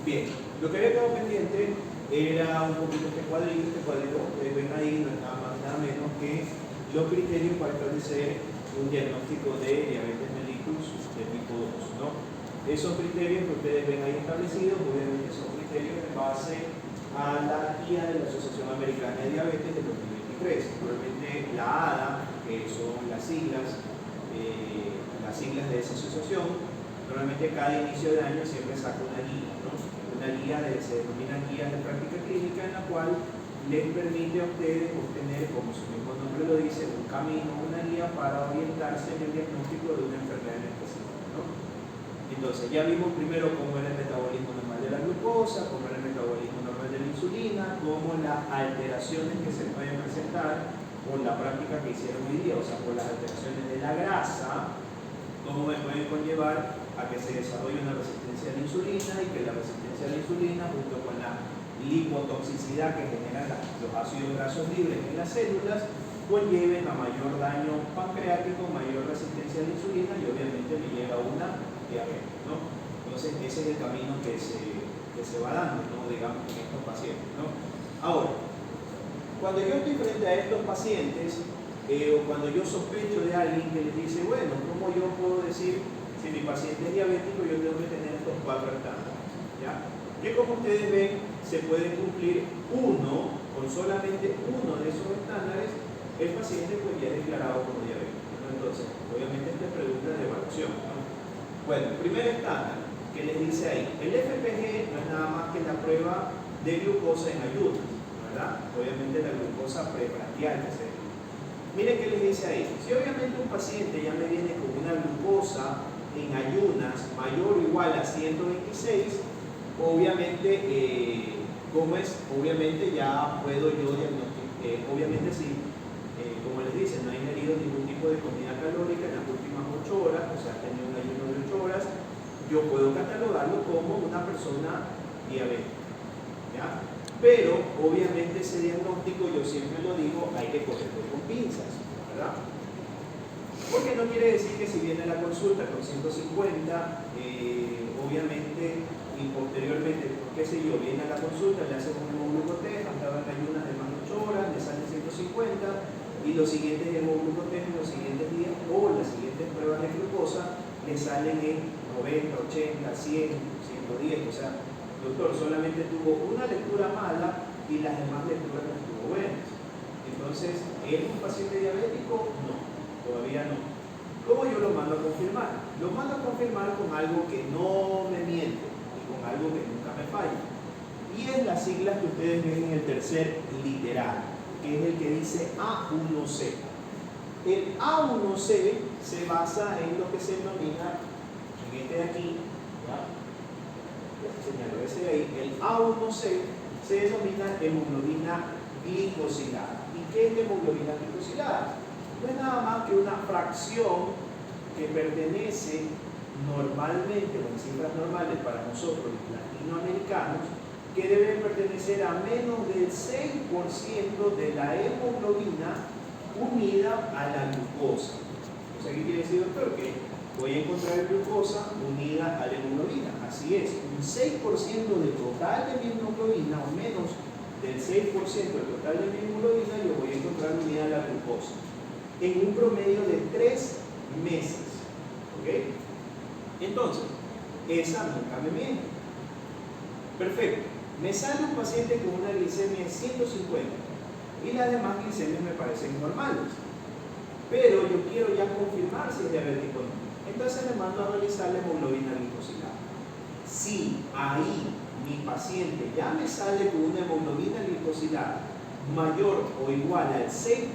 Bien, lo que había quedado pendiente era un poquito este cuadrito. Ustedes ven ahí, no es nada más nada menos que los criterios para establecer un diagnóstico de diabetes mellitus de tipo 2, ¿no? Esos criterios que ustedes ven ahí establecidos, obviamente son criterios en base a la guía de la Asociación Americana de Diabetes de 2023. Probablemente la ADA, que son las siglas de esa asociación, normalmente cada inicio de año siempre saca una guía, ¿no? Una guía se denomina guía de práctica clínica, en la cual les permite a ustedes obtener, como su mismo nombre lo dice, un camino, una guía para orientarse en el diagnóstico de una enfermedad en específico, ¿no? Entonces, ya vimos primero cómo era el metabolismo normal de la glucosa, cómo era el metabolismo normal de la insulina, cómo las alteraciones que se pueden presentar por la práctica que hicieron hoy día, o sea, por las alteraciones de la grasa, cómo me pueden conllevar a que se desarrolle una resistencia a la insulina, y que la resistencia a la insulina, junto con la lipotoxicidad que generan los ácidos grasos libres en las células, conlleven a mayor daño pancreático, mayor resistencia a la insulina, y obviamente me lleva a una diabetes, ¿no? Entonces ese es el camino que se va dando, ¿no? Digamos, en estos pacientes, ¿no? Ahora, cuando yo estoy frente a estos pacientes, o cuando yo sospecho de alguien que les dice, bueno, ¿cómo yo puedo decir si mi paciente es diabético? Yo tengo que tener estos 4 estándares, ¿ya? Que como ustedes ven, se puede cumplir con solamente uno de esos estándares, el paciente pues ya es declarado como diabético, ¿no? Entonces, obviamente esta es pregunta de evaluación, ¿no? Bueno, el primer estándar que les dice ahí, el FPG no es nada más que la prueba de glucosa en ayunas, ¿verdad? Obviamente la glucosa preprandial que se dice. Miren qué les dice ahí. Si obviamente un paciente ya me viene con una glucosa en ayunas mayor o igual a 126, obviamente, obviamente ya puedo yo diagnosticar, obviamente sí, como les dice, no ha ingerido ningún tipo de comida calórica en las últimas 8 horas, o sea, ha tenido un ayuno de 8 horas, yo puedo catalogarlo como una persona diabética, ¿ya? Pero obviamente ese diagnóstico, yo siempre lo digo, hay que cogerlo con pinzas, ¿verdad? Porque no quiere decir que si viene a la consulta con 150, obviamente, y posteriormente, qué sé yo, viene a la consulta, le hacen un hemoglucotest, andaba en ayunas de más de 8 horas, le sale 150, y los siguientes hemoglucotest en los siguientes días, o las siguientes pruebas de glucosa, le salen en 90, 80, 100, 110, o sea, doctor, solamente tuvo una lectura mala y las demás lecturas no estuvo buenas. Entonces, ¿es un paciente diabético? No, todavía no. ¿Cómo yo lo mando a confirmar? Lo mando a confirmar con algo que no me miente y con algo que nunca me falla. Y es las siglas que ustedes ven en el tercer literal, que es el que dice A1C. El A1C se basa en lo que se denomina, en este de aquí, ¿ya? Señalo ese de ahí, el A1C se denomina hemoglobina glicosilada. ¿Y qué es la hemoglobina glicosilada? No es nada más que una fracción que pertenece normalmente, con cifras normales para nosotros los latinoamericanos, que debe pertenecer a menos del 6% de la hemoglobina unida a la glucosa. O sea, ¿qué quiere decir, doctor? Que voy a encontrar glucosa unida a la hemoglobina. Así es, un 6% del total de mi hemoglobina, o menos del 6% del total de mi hemoglobina, yo voy a encontrar unida a la glucosa en un promedio de 3 meses. ¿Ok? Entonces, esa nunca me miente. Perfecto. Me sale un paciente con una glicemia de 150 y las demás glicemias me parecen normales, pero yo quiero ya confirmar si es diabético o no. Entonces le mando a realizar la hemoglobina glicosilada. Si ahí mi paciente ya me sale con una hemoglobina glicosilada mayor o igual al 6.5%,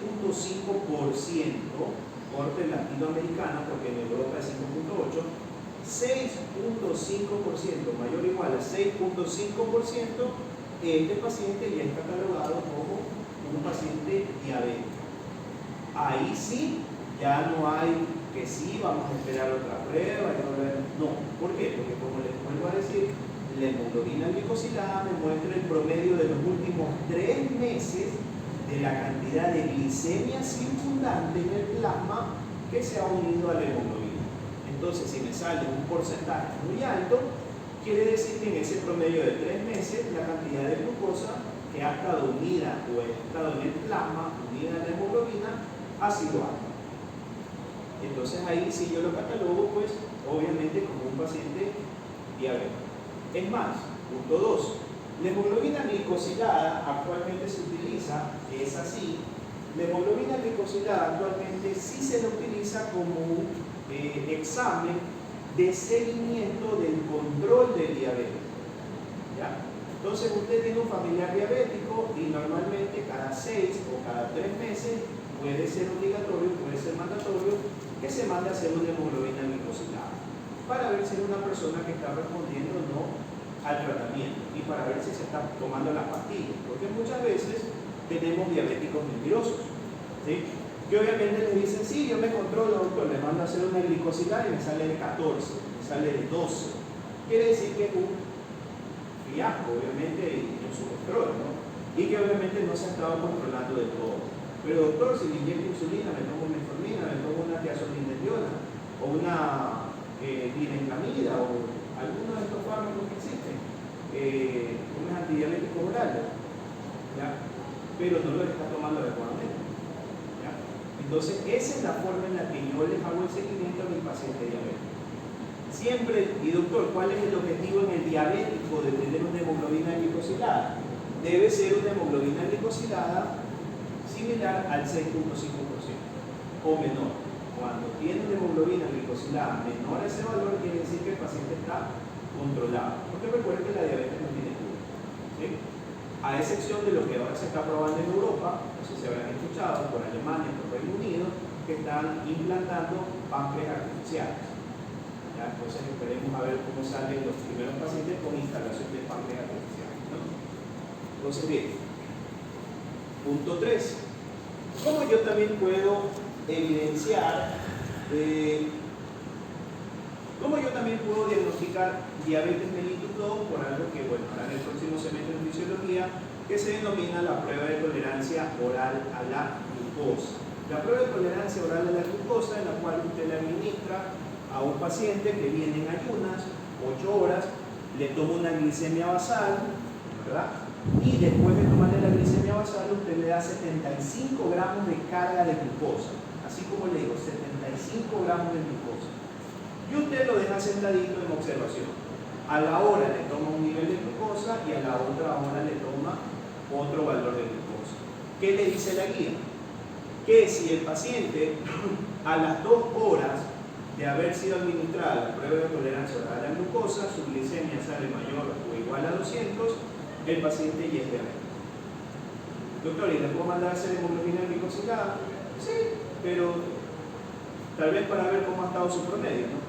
corte latinoamericana, porque en Europa es 5.8%, 6.5% mayor o igual a 6.5%, este paciente ya es catalogado como un paciente diabético. Ahí sí, ya no hay que sí, vamos a esperar otra prueba, no. ¿Por qué? Porque como les vuelvo a decir, la hemoglobina glicosilada me muestra el promedio de los últimos 3 meses de la cantidad de glicemia circundante en el plasma que se ha unido a la hemoglobina. Entonces, si me sale un porcentaje muy alto, Quiere decir que en ese promedio de 3 meses la cantidad de glucosa que ha estado unida o ha estado en el plasma, unida a la hemoglobina, ha sido alta. Entonces ahí si yo lo catalogo, pues obviamente como un paciente diabético. Es más, punto 2, la hemoglobina glicosilada actualmente se utiliza, es así, la hemoglobina glicosilada actualmente sí se la utiliza como un examen de seguimiento del control del diabetes. ¿Ya? Entonces usted tiene un familiar diabético y normalmente cada 6 o cada 3 meses puede ser obligatorio, puede ser mandatorio que se mande a hacer una hemoglobina glicosilada para ver si es una persona que está respondiendo o no al tratamiento y para ver si se está tomando las pastillas, porque muchas veces tenemos diabéticos mentirosos, ¿sí? Que obviamente les dicen, sí, yo me controlo, doctor, le mando a hacer una glicosilada y me sale de 14, me sale de 12. Quiere decir que es un fiasco, obviamente, en su control, ¿no? Y que obviamente no se ha estado controlando del todo. Pero doctor, si le inyecto insulina, me tomo metformina, me tomo una tiazolindrona o una glibenclamida o alguno de estos fármacos que existen, unos antidiabéticos orales, ¿ya? Pero no lo está tomando adecuadamente. Entonces, esa es la forma en la que yo les hago el seguimiento a mi paciente diabético. Siempre, y doctor, ¿cuál es el objetivo en el diabético de tener una hemoglobina glicosilada? Debe ser una hemoglobina glicosilada similar al 6.5% o menor. Cuando tiene una hemoglobina glicosilada menor a ese valor, quiere decir que el paciente está controlado. Porque recuerden que la diabetes no tiene cura, ¿sí? A excepción de lo que ahora se está probando en Europa, no sé si habrán escuchado, por Alemania, por Reino Unido, que están implantando páncreas artificiales. ¿Ya? Entonces esperemos a ver cómo salen los primeros pacientes con instalación de páncreas artificiales, ¿no? Entonces, bien, punto 3. ¿Cómo yo también puedo evidenciar, cómo yo también puedo diagnosticar diabetes mellitus 2 por algo que, bueno, ahora en el próximo semestre de fisiología, que se denomina la prueba de tolerancia oral a la glucosa. La prueba de tolerancia oral a la glucosa, en la cual usted le administra a un paciente que viene en ayunas, 8 horas, le toma una glicemia basal, ¿verdad? Y después de tomarle la glicemia basal, usted le da 75 gramos de carga de glucosa. Así como le digo, 75 gramos de glucosa. Y usted lo deja sentadito en observación. A la hora le toma un nivel de glucosa y a la otra hora le toma otro valor de glucosa. ¿Qué le dice la guía? Que si el paciente a las 2 horas de haber sido administrada la prueba de tolerancia oral a la glucosa, su glicemia sale mayor o igual a 200, el paciente ya es diabético. Doctor, ¿y le puedo mandar a hacer hemoglobina glicosilada? Sí, pero tal vez para ver cómo ha estado su promedio, ¿no?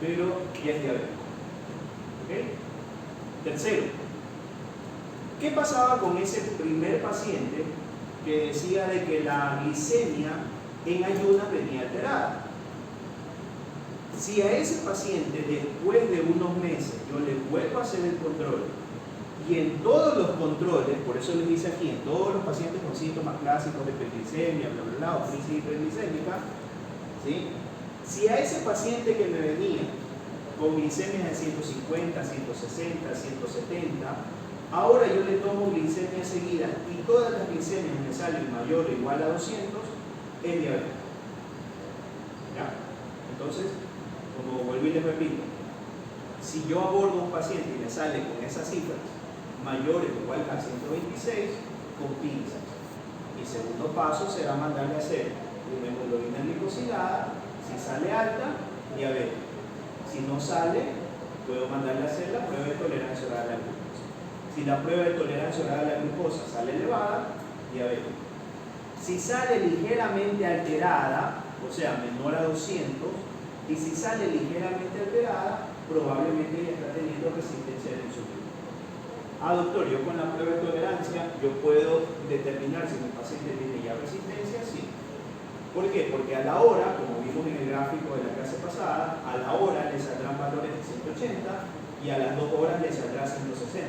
Pero ya es diabético. ¿Okay? Tercero, ¿qué pasaba con ese primer paciente que decía de que la glicemia en ayunas venía alterada? Si a ese paciente después de unos meses yo le vuelvo a hacer el control y en todos los controles, por eso les dice aquí, en todos los pacientes con síntomas clásicos de hiperglicemia, bla bla bla, o crisis hiperglicémica, ¿sí? Si a ese paciente que me venía con glicemias de 150, 160, 170, ahora yo le tomo glicemia seguida y todas las glicemias me salen mayor o igual a 200, es diabético. ¿Ya? Entonces, como vuelvo y les repito, si yo abordo a un paciente y me sale con esas cifras mayores o igual a 126, con pinzas. Mi segundo paso será mandarle a hacer una hemoglobina glicosilada. Si sale alta, diabetes. Si no sale, puedo mandarle a hacer la prueba de tolerancia oral a la glucosa. Si la prueba de tolerancia oral a la glucosa sale elevada, diabetes. Si sale ligeramente alterada, o sea, menor a 200, y si sale ligeramente alterada, probablemente ya está teniendo resistencia a la insulina. Ah, doctor, yo con la prueba de tolerancia, yo puedo determinar si mi paciente tiene ya resistencia, sí. ¿Por qué? Porque a la hora, como vimos en el gráfico de la clase pasada, a la hora le saldrán valores de 180 y a las 2 horas le saldrá 160.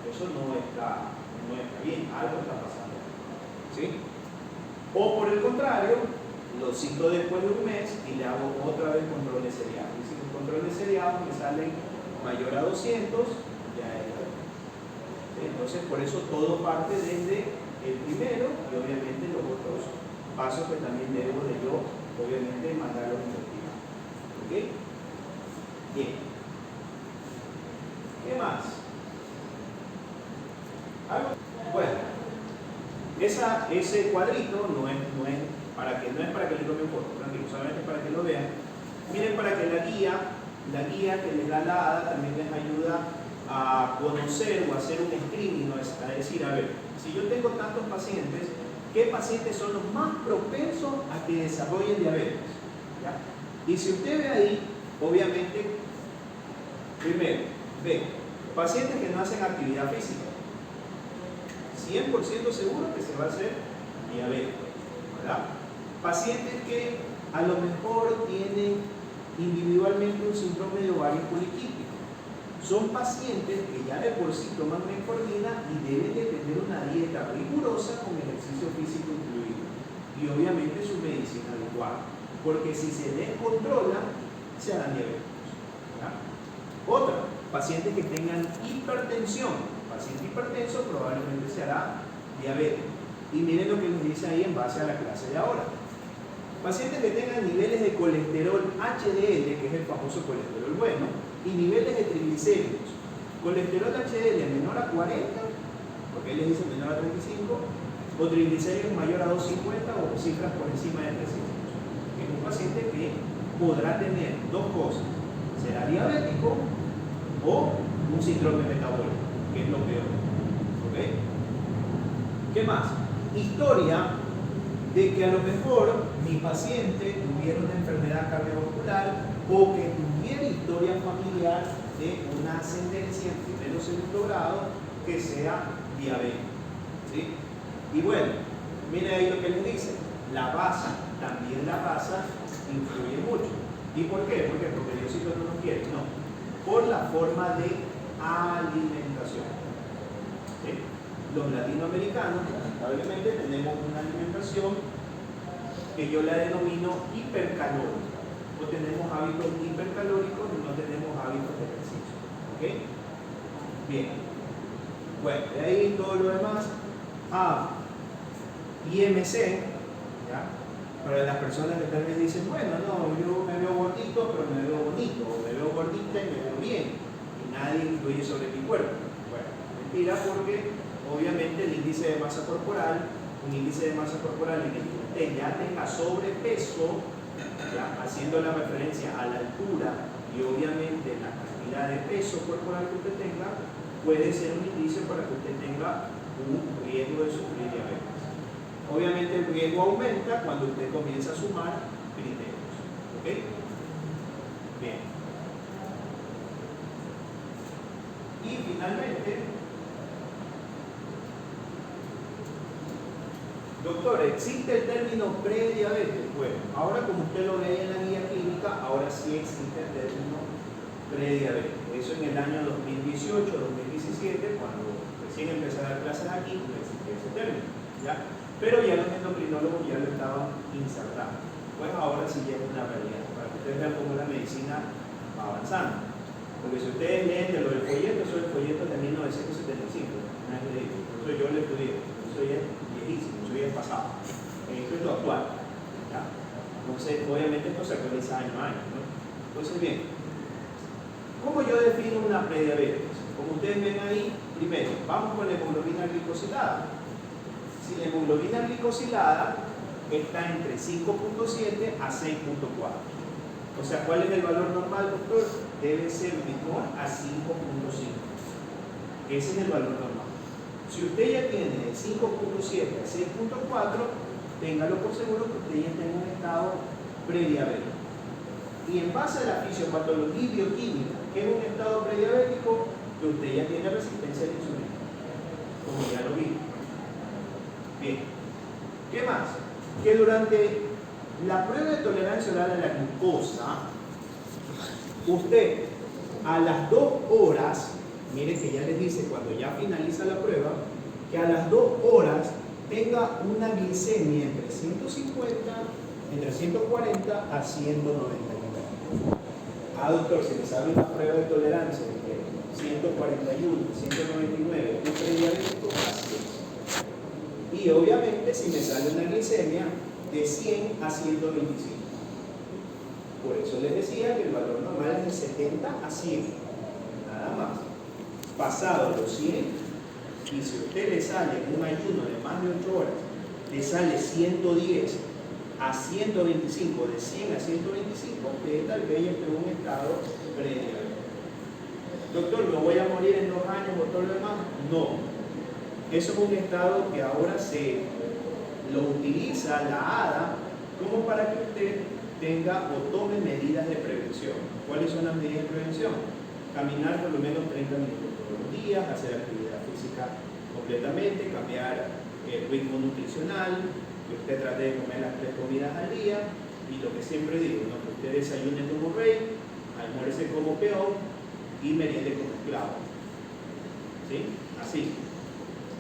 Eso no está bien, algo está pasando. ¿Sí? O por el contrario, lo cito después de un mes y le hago otra vez controles seriados. Y si los controles seriados me salen mayor a 200, ya es diabetes. Entonces, por eso todo parte desde el primero y obviamente los otros pasos que también debo de yo, obviamente, mandarlos a investigar. ¿Ok? Bien. ¿Qué más? ¿Algo? Bueno, ese cuadrito no es para que le tomen foto, tranquilo, solamente para que lo vean. Miren, para que la guía que les da la ADA también les ayuda a conocer o hacer un screening, a decir, a ver, si yo tengo tantos pacientes, ¿qué pacientes son los más propensos a que desarrollen diabetes? ¿Ya? Y si usted ve ahí, obviamente, primero, ve, pacientes que no hacen actividad física, 100% seguro que se va a hacer diabético, ¿verdad? Pacientes que a lo mejor tienen individualmente un síndrome de ovario poliquístico. Son pacientes que ya de por sí toman metformina y deben de tener una dieta rigurosa con ejercicio físico incluido. Y obviamente su medicina adecuada. Porque si se descontrola, se harán diabéticos, ¿verdad? Otra, pacientes que tengan hipertensión. Paciente hipertenso probablemente se hará diabético. Y miren lo que nos dice ahí en base a la clase de ahora. Pacientes que tengan niveles de colesterol HDL, que es el famoso colesterol bueno, y niveles de triglicéridos. Colesterol HDL menor a 40, porque él les dice menor a 35, o triglicéridos mayor a 250 o cifras por encima de 300. Es un paciente que podrá tener dos cosas: será diabético o un síndrome metabólico, que es lo peor. ¿Ok? ¿Qué más? Historia de que a lo mejor mi paciente tuviera una enfermedad cardiovascular o que tuviera historia familiar de una ascendencia en primero o segundo grado que sea diabético. ¿Sí? Y bueno, miren ahí lo que les dice. La raza, también la raza influye mucho. ¿Y por qué? Porque Diosito no nos quiere, no. Por la forma de alimentación. ¿Sí? Los latinoamericanos, lamentablemente, tenemos una alimentación que yo la denomino hipercalórica. O tenemos hábitos hipercalóricos y no tenemos hábitos de ejercicio. ¿Ok? Bien. Bueno, de ahí todo lo demás. IMC, ¿ya? Para las personas que tal vez dicen, bueno, no, yo me veo gordito, pero me veo bonito, o me veo gordita y me veo bien, y nadie influye sobre mi cuerpo. Bueno, mentira, porque obviamente el índice de masa corporal, un índice de masa corporal en el que usted ya tenga sobrepeso, ¿ya? Haciendo la referencia a la altura y obviamente la cantidad de peso corporal que usted tenga, puede ser un indicio para que usted tenga un riesgo de sufrir diabetes. Obviamente el riesgo aumenta cuando usted comienza a sumar criterios. ¿Ok? Bien. Y finalmente, doctor, ¿existe el término prediabetes? Bueno, ahora como usted lo ve en la guía clínica, ahora sí existe el término prediabetes. Eso en el año 2018-2017, cuando recién empecé a dar clases aquí, no existía ese término, ¿ya? Pero ya los endocrinólogos ya lo estaban insertando. Pues ahora sí ya es una realidad, para que ustedes vean cómo la medicina va avanzando. Porque si ustedes leen de lo del folleto, eso del folleto de 1975, no es de eso yo lo estudié, eso ya es viejísimo, eso ya es pasado. Esto es lo actual, ¿ya? Entonces, obviamente esto se actualiza año a año, ¿no? Entonces, bien, ¿cómo yo defino una prediabetes? Como ustedes ven ahí, primero, vamos con la hemoglobina glicosilada. Si la hemoglobina glicosilada está entre 5.7 a 6.4. O sea, ¿cuál es el valor normal, doctor? Debe ser menor a 5.5. Ese es el valor normal. Si usted ya tiene de 5.7 a 6.4, téngalo por seguro que usted ya está en un estado prediabético. Y en base a la fisiopatología y bioquímica, que es un estado prediabético, que usted ya tiene resistencia a la insulina, como ya lo vi. Bien, ¿qué más? Que durante la prueba de tolerancia oral a la glucosa, usted a las 2 horas, mire que ya les dice cuando ya finaliza la prueba, que a las 2 horas tenga una glicemia entre 140 a 190. doctor, si me sale una prueba de tolerancia de 141, 199, un prediabético, así es. Y obviamente si me sale una glicemia de 100 a 125. Por eso les decía que el valor normal es de 70 a 100. Nada más. Pasado los 100, y si a usted le sale un ayuno de más de 8 horas, le sale 110 a 125, de 100 a 125, usted tal vez esté en un estado prediabético. Doctor, ¿me voy a morir en 2 años o todo lo demás? No. Eso es un estado que ahora se lo utiliza la ADA como para que usted tenga o tome medidas de prevención. ¿Cuáles son las medidas de prevención? Caminar por lo menos 30 minutos todos los días, hacer actividad física completamente, cambiar el ritmo nutricional, que usted trate de comer las 3 comidas al día, y lo que siempre digo, ¿no? Que usted desayune como rey, almuerce como peón y meriende como esclavo. ¿Sí? Así.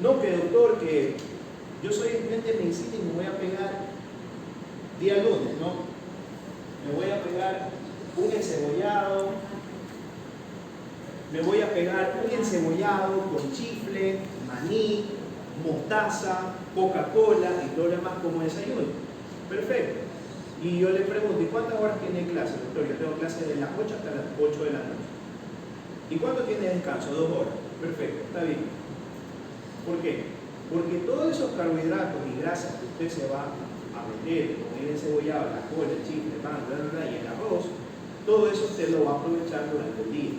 No, que doctor, que yo soy estudiante de medicina y me voy a pegar día lunes, ¿no? Me voy a pegar un encebollado, con chifle, maní, mostaza, Coca-Cola y todo lo demás como desayuno. Perfecto. Y yo le pregunto, ¿y cuántas horas tiene clase, doctor? Yo tengo clase de las 8 hasta las 8 de la noche. ¿Y cuánto tiene descanso? 2 horas. Perfecto, está bien. ¿Por qué? Porque todos esos carbohidratos y grasas que usted se va a meter con el encebollado, la cola, el chifle, el pan, y el arroz, todo eso usted lo va a aprovechar durante el día.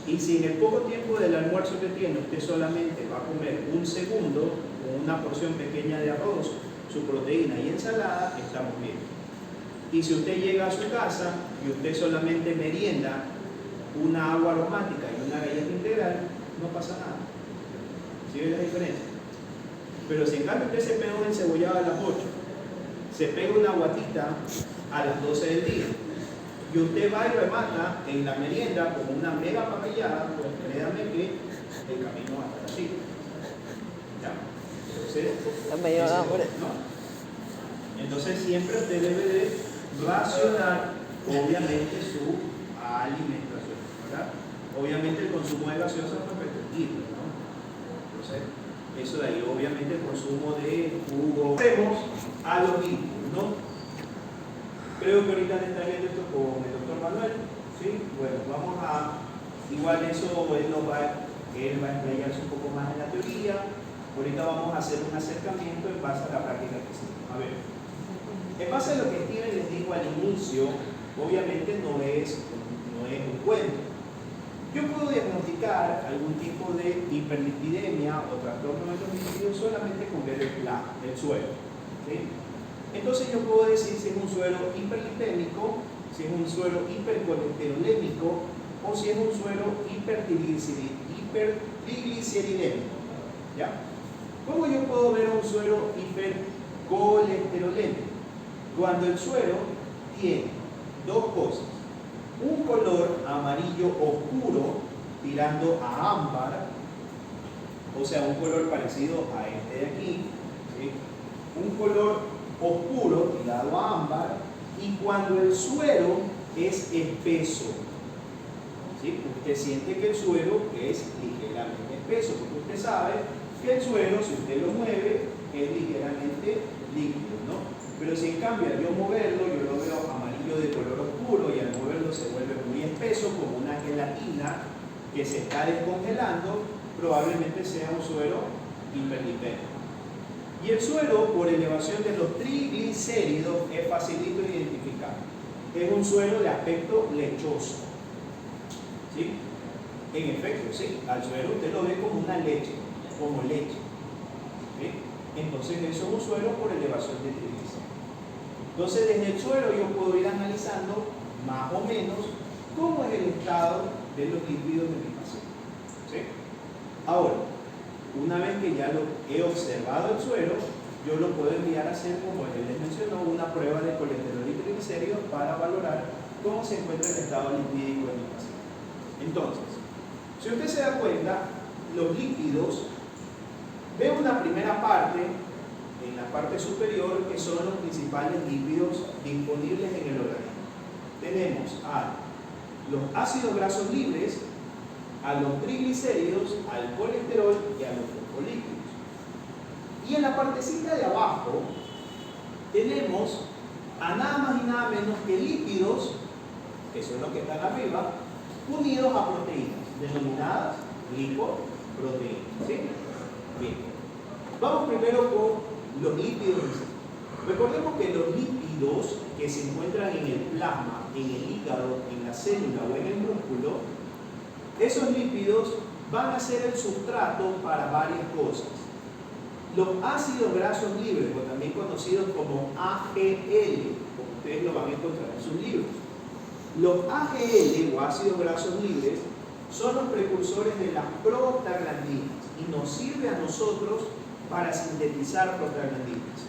Y si en el poco tiempo del almuerzo que tiene usted solamente va a comer un segundo con una porción pequeña de arroz, su proteína y ensalada, estamos bien. Y si usted llega a su casa y usted solamente merienda una agua aromática y una galleta integral, no pasa nada. ¿Sí ve la diferencia? Pero si en cambio usted se pega un encebollado a las 8, se pega una guatita a las 12 del día, y usted va y remata en la merienda con una mega papillada, pues créame que el camino va a estar así. ¿Ya? Entonces, ¿no? Entonces siempre usted debe de racionar, obviamente, su alimentación, ¿verdad? Obviamente el consumo de gaseosas es restringido, ¿no? Entonces, eso de ahí, obviamente el consumo de jugo. Pasemos a los líquidos, ¿no? Creo que ahorita le está viendo esto con el doctor Manuel, ¿sí? Bueno, vamos a, igual eso él va a explayarse un poco más en la teoría. Ahorita vamos a hacer un acercamiento en base a la práctica que hicimos. A ver, en base a lo que Steven les dijo al inicio, obviamente no es un cuento. Yo puedo diagnosticar algún tipo de hiperlipidemia o trastorno de los lípidos solamente con ver el suero, ¿sí? Entonces yo puedo decir si es un suero hiperlipémico, si es un suero hipercolesterolémico o si es un suero hipertrigliceridémico. ¿Ya? ¿Cómo yo puedo ver un suero hipercolesterolémico? Cuando el suero tiene 2 cosas: un color amarillo oscuro tirando a ámbar, o sea, un color parecido a este de aquí, ¿sí? Un color oscuro tirado a ámbar, y cuando el suero es espeso, ¿sí? Usted siente que el suero es ligeramente espeso, porque usted sabe que el suero, si usted lo mueve, es ligeramente líquido, ¿no? Pero si en cambio al yo moverlo, yo lo veo amarillo de color oscuro, y al moverlo se vuelve muy espeso, como una gelatina que se está descongelando, probablemente sea un suero hiperlipémico. Y el suero, por elevación de los triglicéridos, es facilito de identificar. Es un suero de aspecto lechoso, ¿sí? En efecto, sí, al suero usted lo ve como una leche, como leche, ¿sí? Entonces eso es un suero por elevación de triglicéridos. Entonces desde el suero yo puedo ir analizando más o menos cómo es el estado de los lípidos de mi paciente, ¿sí? Ahora, una vez que ya lo he observado el suero, yo lo puedo enviar a hacer, como él les mencionó, una prueba de colesterol y triglicéridos para valorar cómo se encuentra el estado lipídico de mi paciente. Entonces, si usted se da cuenta, los lípidos, ve una primera parte, en la parte superior, que son los principales lípidos disponibles en el organismo. Tenemos al los ácidos grasos libres, a los triglicéridos, al colesterol y a los fosfolípidos. Y en la partecita de abajo tenemos a nada más y nada menos que lípidos, que son los que están arriba, unidos a proteínas, denominadas lipoproteínas. ¿Sí? Bien. Vamos primero con los lípidos. Recordemos que los lípidos que se encuentran en el plasma, en el hígado, en la célula o en el músculo, esos lípidos van a ser el sustrato para varias cosas. Los ácidos grasos libres, o también conocidos como AGL, como ustedes lo van a encontrar en sus libros. Los AGL o ácidos grasos libres son los precursores de las prostaglandinas y nos sirve a nosotros para sintetizar prostaglandinas.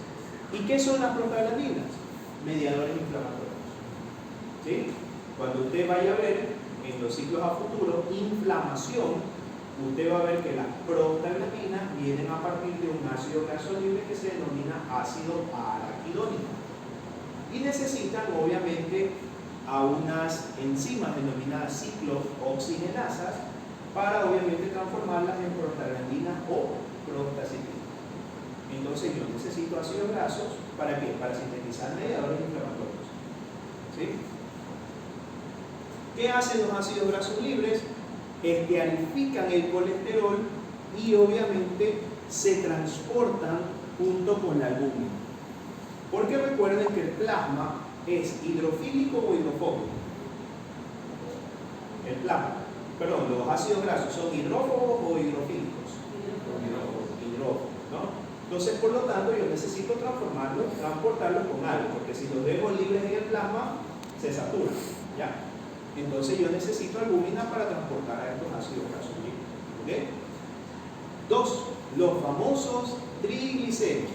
¿Y qué son las prostaglandinas? Mediadores inflamatorios. ¿Sí? Cuando usted vaya a ver en los ciclos a futuro inflamación, usted va a ver que las prostaglandinas vienen a partir de un ácido graso libre que se denomina ácido araquidónico y necesitan obviamente a unas enzimas denominadas ciclooxigenasas para obviamente transformarlas en prostaglandinas o prostaciclina. Entonces yo necesito ácidos grasos ¿para qué? Para sintetizar mediadores inflamatorios. ¿Sí? ¿Qué hacen los ácidos grasos libres? Esterifican el colesterol y obviamente se transportan junto con la albúmina. Porque recuerden que el plasma es hidrofílico o hidrofóbico. El plasma, perdón, los ácidos grasos son hidrófobos o hidrofílicos. Hidrófobos, ¿no? Entonces, por lo tanto, yo necesito transportarlos con algo, porque si los dejo libres en el plasma, se saturan, ¿ya? Entonces yo necesito albúmina para transportar a estos ácidos grasos libres. ¿Okay? 2. Los famosos triglicéridos.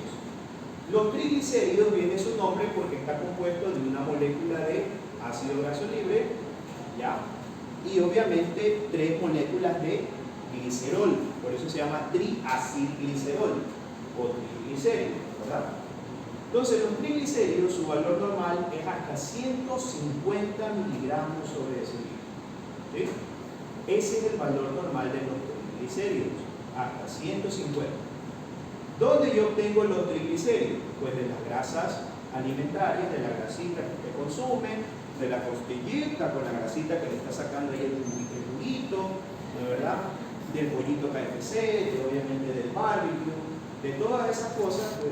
Los triglicéridos viene su nombre porque está compuesto de una molécula de ácido graso libre, ¿ya? Y obviamente 3 moléculas de glicerol, por eso se llama triacilglicerol o triglicéridos, ¿verdad? Entonces los triglicéridos, su valor normal es hasta 150 miligramos sobre decilitro. ¿Sí? Ese es el valor normal de los triglicéridos, hasta 150. ¿Dónde yo obtengo los triglicéridos? Pues de las grasas alimentarias, de la grasita que usted consume, de la costillita con la grasita que le está sacando ahí el juguito, ¿de verdad? Del pollito KFC, obviamente del barbecue, de todas esas cosas, pues,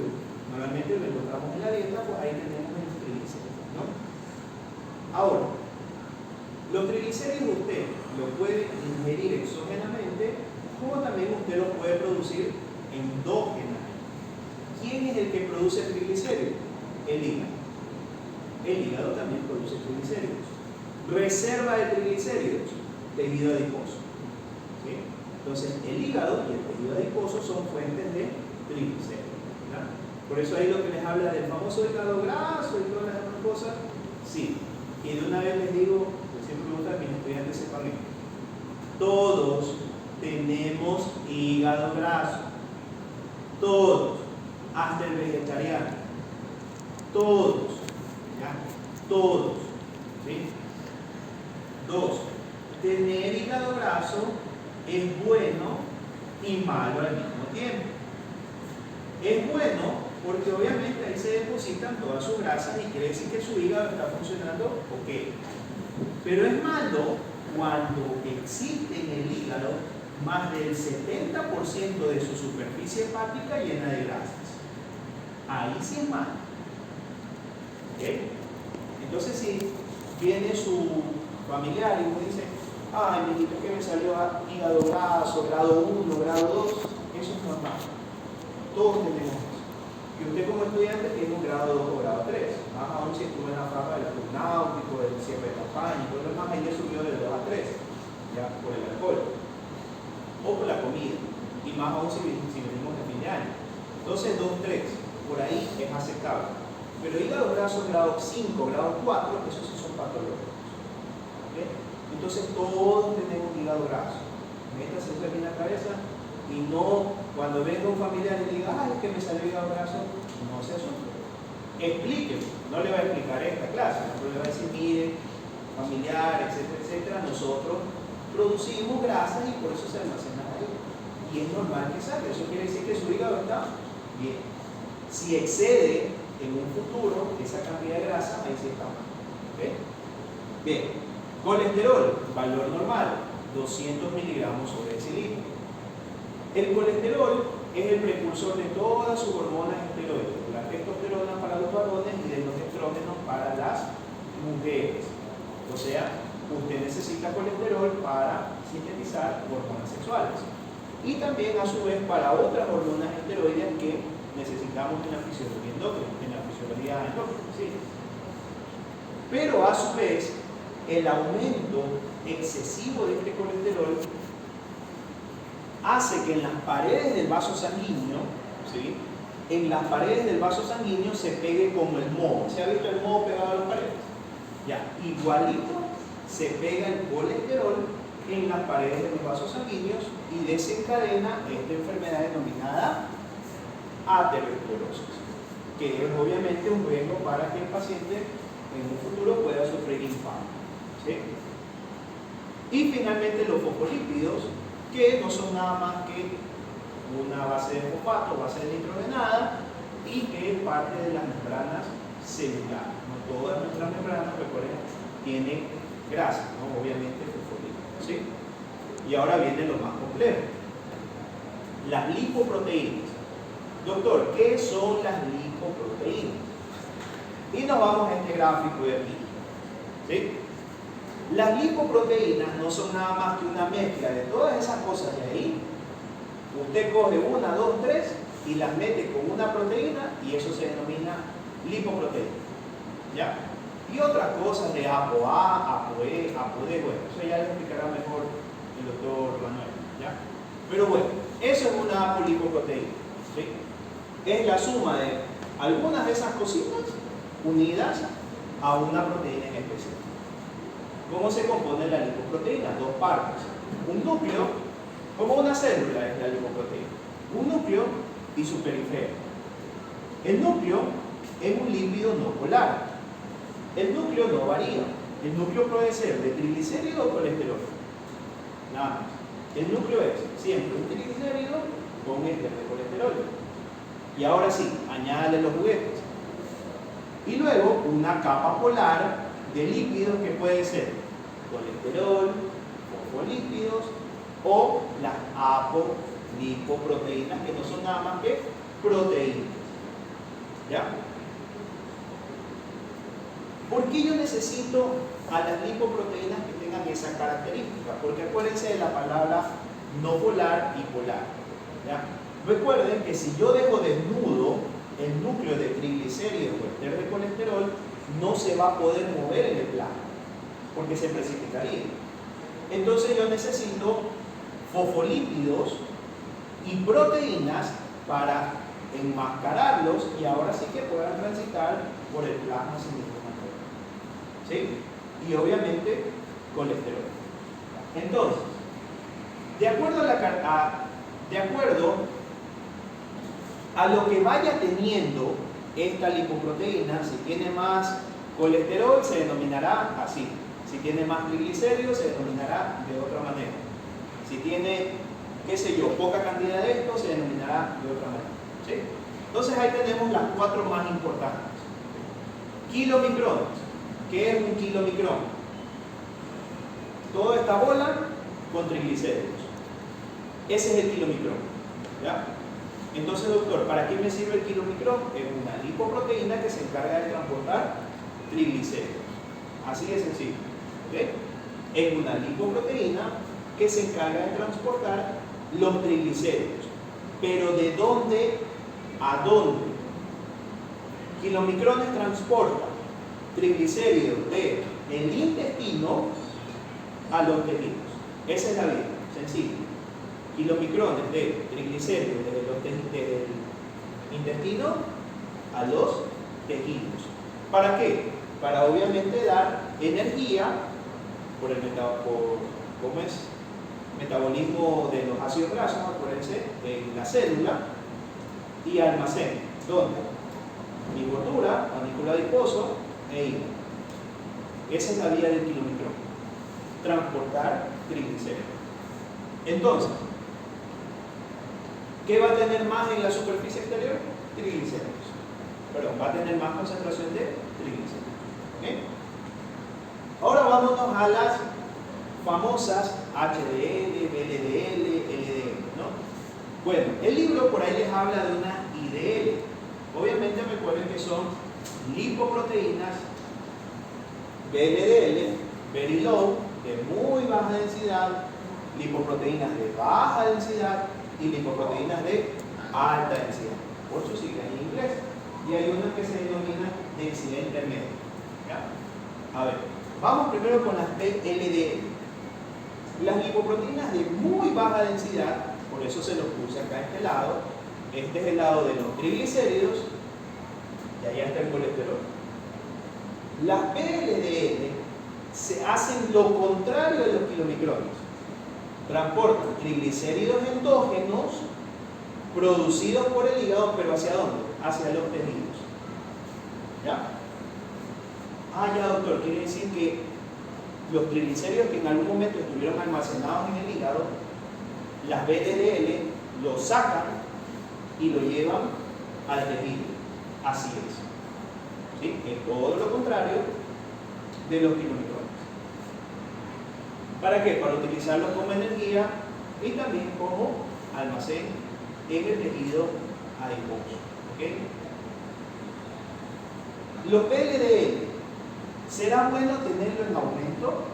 normalmente lo encontramos en la dieta, pues ahí tenemos los triglicéridos, ¿no? Ahora, los triglicéridos usted los puede ingerir exógenamente, como también usted los puede producir endógenamente. ¿Quién es el que produce triglicéridos? El hígado. El hígado también produce triglicéridos. Reserva de triglicéridos, tejido adiposo. ¿Sí? Entonces, el hígado y el tejido adiposo son fuentes de triglicéridos. ¿Verdad? Por eso ahí lo que les habla del famoso hígado graso y todas las demás cosas, sí. Y de una vez les digo, yo siempre me gusta que mis estudiantes sepan bien, todos tenemos hígado graso. Todos, hasta el vegetariano. Todos, ¿ya? Todos. ¿Sí? 2. Tener hígado graso es bueno y malo al mismo tiempo. Es bueno porque obviamente ahí se depositan todas sus grasas y quiere decir que su hígado está funcionando ok. Pero es malo cuando existe en el hígado más del 70% de su superficie hepática llena de grasas. Ahí sí es malo. ¿Okay? Entonces si viene su familiar y uno dice, ay, mijito, que me salió hígado graso, grado 1, grado 2, eso es normal. Todos tenemos eso. Y usted como estudiante tiene un grado 2 o grado 3, más aún si estuvo en la franja del club náutico, del cierre de campaña, y todo lo demás, ahí le subió de 2 a 3, ya por el alcohol, o por la comida, y más aún si venimos de fin de año. Entonces 2, 3, por ahí es aceptable. Pero hígado graso grado 5, grado 4, esos sí son patológicos. ¿Okay? Entonces todos tenemos hígado graso. Métase eso aquí en la cabeza. Y no, cuando venga un familiar y diga, ay, es que me salió hígado graso, no se asuste. Explíquelo. No le va a explicar esta clase, pero le va a decir, mire, familiar, etcétera, etcétera, nosotros producimos grasas y por eso se almacenan ahí. Y es normal que salga. Eso quiere decir que su hígado está bien. Si excede en un futuro esa cantidad de grasa, ahí sí está mal. ¿Okay? Bien. Colesterol, valor normal, 200 miligramos sobre decilitro. El colesterol es el precursor de todas sus hormonas esteroides, de la testosterona para los varones y de los estrógenos para las mujeres. O sea, usted necesita colesterol para sintetizar hormonas sexuales. Y también, a su vez, para otras hormonas esteroides que necesitamos en la fisiología endocrina, ¿sí? Pero, a su vez, el aumento excesivo de este colesterol hace que en las paredes del vaso sanguíneo, ¿sí? En las paredes del vaso sanguíneo se pegue como el moho. ¿Se ha visto el moho pegado a las paredes? Ya, igualito se pega el colesterol en las paredes de los vasos sanguíneos y desencadena esta enfermedad denominada aterosclerosis, que es obviamente un riesgo para que el paciente en un futuro pueda sufrir infarto. ¿Sí? Y finalmente los fosfolípidos, que no son nada más que una base de fosfato, base de nitrogenada, y que es parte de las membranas celulares. No todas nuestras membranas, recuerden, tienen grasa, ¿no? Obviamente fosfolípidos. ¿Sí? Y ahora viene lo más complejo. Las lipoproteínas. Doctor, ¿qué son las lipoproteínas? Y nos vamos a este gráfico de aquí. ¿Sí? Las lipoproteínas no son nada más que una mezcla de todas esas cosas de ahí. Usted coge una, dos, tres y las mete con una proteína y eso se denomina lipoproteína. ¿Ya? Y otras cosas de ApoA, ApoE, ApoD, bueno, eso ya le explicará mejor el doctor Manuel. ¿Ya? Pero bueno, eso es una apolipoproteína. ¿Sí? Es la suma de algunas de esas cositas unidas a una proteína en especial. ¿Cómo se compone la lipoproteína? Dos partes. Un núcleo, como una célula es la lipoproteína. Un núcleo y su periferia. El núcleo es un lípido no polar. El núcleo no varía. El núcleo puede ser de triglicérido o colesterol. Nada más. El núcleo es siempre un triglicérido con éster de colesterol. Y ahora sí, añádale los juguetes. Y luego una capa polar de lípidos que puede ser colesterol, fosfolípidos o las apolipoproteínas, que no son nada más que proteínas. ¿Ya? ¿Por qué yo necesito a las lipoproteínas que tengan esa característica? Porque acuérdense de la palabra no polar y polar. ¿Ya? Recuerden que si yo dejo desnudo el núcleo de triglicéridos o el de colesterol, no se va a poder mover en el plano, porque se precipitaría. Entonces yo necesito fosfolípidos y proteínas para enmascararlos y ahora sí que puedan transitar por el plasma sin ningún problema. ¿Sí? Y obviamente colesterol. Entonces, de acuerdo a lo que vaya teniendo esta lipoproteína, si tiene más colesterol se denominará así, si tiene más triglicéridos se denominará de otra manera, si tiene, qué sé yo, poca cantidad de esto se denominará de otra manera. ¿Sí? Entonces ahí tenemos las cuatro más importantes. Kilomicrones. ¿Qué es un kilomicrón? Toda esta bola con triglicéridos. Ese es el kilomicrón. ¿Ya? Entonces, doctor, ¿para qué me sirve el kilomicrón? Es una lipoproteína que se encarga de transportar triglicéridos. Así de sencillo. ¿Okay? Es una lipoproteína que se encarga de transportar los triglicéridos. Pero ¿de dónde a dónde? Kilomicrones transporta triglicéridos del intestino a los tejidos. Esa es la vía, sencillo. Kilomicrones de triglicéridos desde el intestino a los tejidos. ¿Para qué? Para obviamente dar energía por el metabolismo de los ácidos grasos, acuérdense, en la célula, y almacén. ¿Dónde? Mi gordura, panículo adiposo e hígado. Esa es la vía del kilomicrón. transportar triglicéridos. Entonces, ¿qué va a tener más en la superficie exterior? Triglicéridos. Perdón, va a tener más concentración de triglicéridos. ¿Okay? Ahora vámonos a las famosas HDL, VLDL, LDL, ¿no? Bueno, el libro por ahí les habla de una IDL. Obviamente recuerden que son lipoproteínas VLDL, very low, de muy baja densidad, lipoproteínas de baja densidad y lipoproteínas de alta densidad. Por su sigla en inglés. Y hay unas que se denominan densidad intermedia. ¿Ya? A ver, vamos primero con las VLDL. Las lipoproteínas de muy baja densidad, por eso se los puse acá a este lado. Este es el lado de los triglicéridos y allá está el colesterol. Las VLDL se hacen lo contrario de los kilomicrones. Transportan triglicéridos endógenos producidos por el hígado, pero ¿hacia dónde? Hacia los tejidos. ¿Ya? Ah, ya, doctor, quiere decir que los triglicéridos que en algún momento estuvieron almacenados en el hígado, las VLDL los sacan y lo llevan al tejido. Así es. ¿Sí? Es todo lo contrario de los kilomicrones. ¿Para qué? Para utilizarlos como energía y también como almacén en el tejido adiposo. ¿Okay? Los VLDL, ¿será bueno tenerlo en aumento?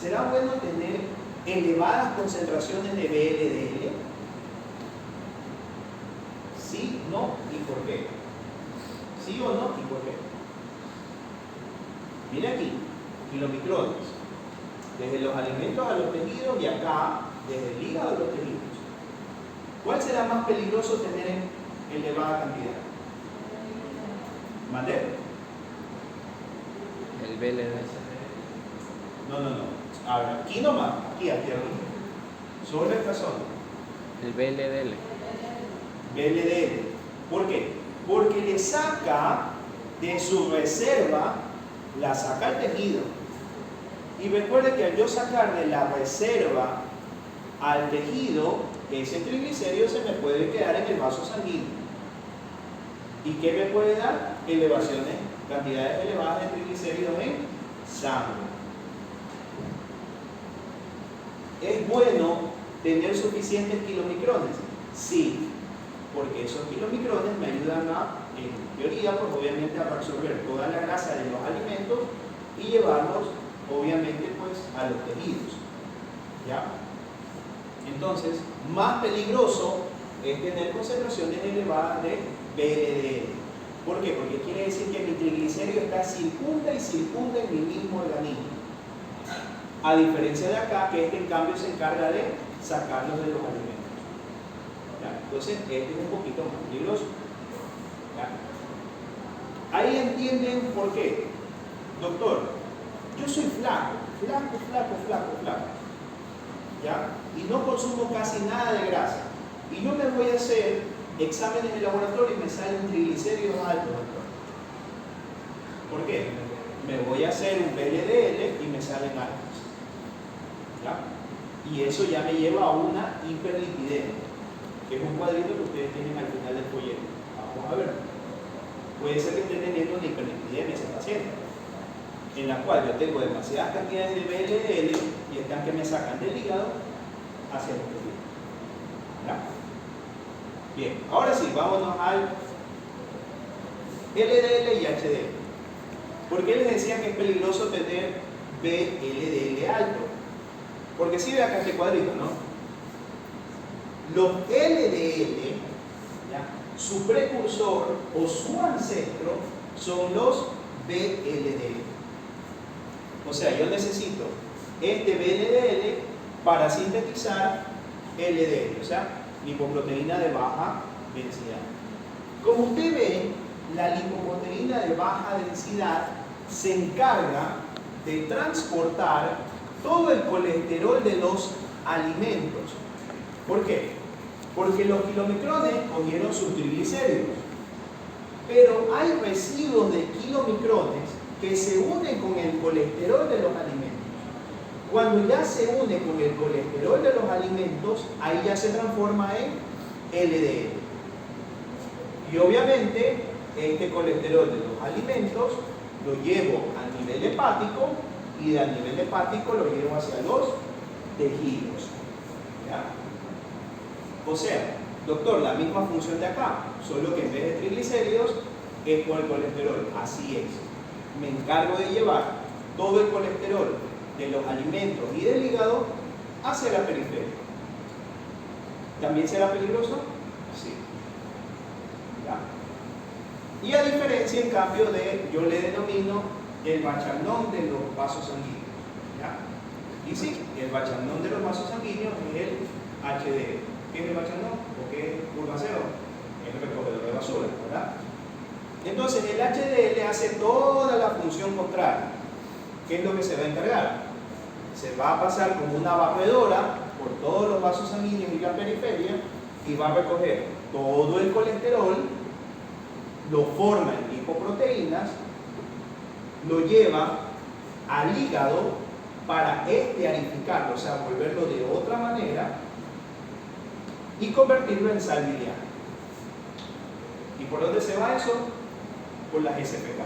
¿Será bueno tener elevadas concentraciones de VLDL? ¿Sí, no y por qué? ¿Sí o no y por qué? Mira aquí, kilomicrones, desde los alimentos a los tejidos y acá, desde el hígado a los tejidos. ¿Cuál será más peligroso tener en elevada cantidad? ¿Mande? El VLDL. No. A ver, aquí nomás, aquí arriba. Sobre esta zona. El VLDL. VLDL. ¿Por qué? Porque le saca de su reserva, la saca al tejido. Y recuerde que al yo sacar de la reserva al tejido, ese triglicérido se me puede quedar en el vaso sanguíneo. ¿Y qué me puede dar? Elevaciones, cantidades elevadas de triglicéridos en sangre. ¿Es bueno tener suficientes kilomicrones? Sí, porque esos kilomicrones me ayudan a, en teoría, pues obviamente a absorber toda la grasa de los alimentos y llevarlos, obviamente, pues a los tejidos. ¿Ya? Entonces, más peligroso es tener concentraciones elevadas de VLDL. ¿Por qué? Porque quiere decir que mi triglicérido está circunda en mi mismo organismo. A diferencia de acá, que este en cambio se encarga de sacarlos de los alimentos. ¿Ya? Entonces, este es un poquito más peligroso. ¿Ya? Ahí entienden por qué. Doctor, yo soy flaco. ¿Ya? Y no consumo casi nada de grasa. Y yo me voy a hacer exámenes en el laboratorio y me salen triglicéridos altos, doctor. ¿Por qué? Me voy a hacer un VLDL y me salen altos. ¿Ya? Y eso ya me lleva a una hiperlipidemia, que es un cuadrito que ustedes tienen al final del folleto. Vamos a ver. Puede ser que esté teniendo una hiperlipidemia ese paciente, en la cual yo tengo demasiadas cantidades de VLDL y están que me sacan del hígado hacia el tejido. ¿Ya? Bien, ahora sí, vámonos al LDL y HDL. ¿Por qué les decía que es peligroso tener VLDL alto? Porque si ve acá este cuadrito, ¿no? Los LDL, ¿ya? Su precursor o su ancestro son los VLDL. O sea, yo necesito este VLDL para sintetizar LDL, o sea, lipoproteína de baja densidad. Como usted ve, la lipoproteína de baja densidad se encarga de transportar todo el colesterol de los alimentos. ¿Por qué? Porque los kilomicrones cogieron sus triglicéridos, pero hay residuos de kilomicrones que se une con el colesterol de los alimentos. Cuando ya se une con el colesterol de los alimentos, ahí ya se transforma en LDL. Y obviamente, este colesterol de los alimentos lo llevo a nivel hepático y de a nivel hepático lo llevo hacia los tejidos. ¿Ya? O sea, doctor, la misma función de acá, solo que en vez de triglicéridos es con el colesterol. Así es. Me encargo de llevar todo el colesterol de los alimentos y del hígado hacia la periferia. ¿También será peligroso? Sí. ¿Ya? Y a diferencia, en cambio, de, yo le denomino el bachanón de los vasos sanguíneos. ¿Ya? Y sí, el bachanón de los vasos sanguíneos es el HDL. ¿Qué es el bachanón? ¿O qué es pulvaceo? Es el recogedor de basura, ¿verdad? Entonces, el HDL hace toda la función contraria. ¿Qué es lo que se va a encargar? Se va a pasar como una barredora por todos los vasos sanguíneos y la periferia y va a recoger todo el colesterol, lo forma en lipoproteínas, lo lleva al hígado para estearificarlo, o sea, volverlo de otra manera y convertirlo en sal biliar. ¿Y por dónde se va eso? Por las SPK.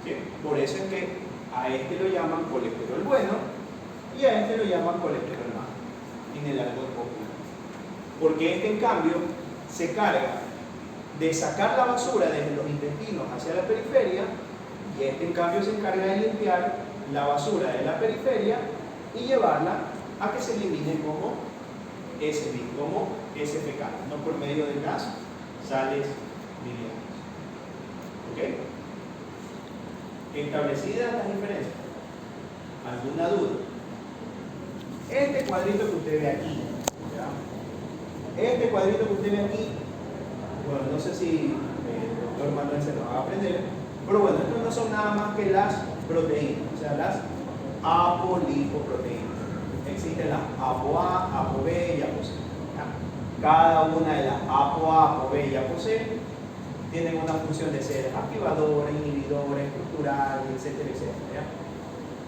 ¿Sí? Por eso es que a este lo llaman colesterol bueno y a este lo llaman colesterol malo en el argot popular. Porque este, en cambio, se carga de sacar la basura desde los intestinos hacia la periferia y este, en cambio, se encarga de limpiar la basura de la periferia y llevarla a que se elimine como SB, como SPK, no por medio de las sales biliares. ¿Ok? Establecidas las diferencias. ¿Alguna duda? Este cuadrito que usted ve aquí, ¿ya? Este cuadrito que usted ve aquí, bueno, no sé si el doctor Manuel se lo va a aprender, pero bueno, estos no son nada más que las proteínas, o sea, las apolipoproteínas. Existen las ApoA, ApoB y ApoC. Cada una de las ApoA, ApoB y ApoC tienen una función de ser activadora, inhibidora, estructural, etcétera, etcétera. ¿Ya?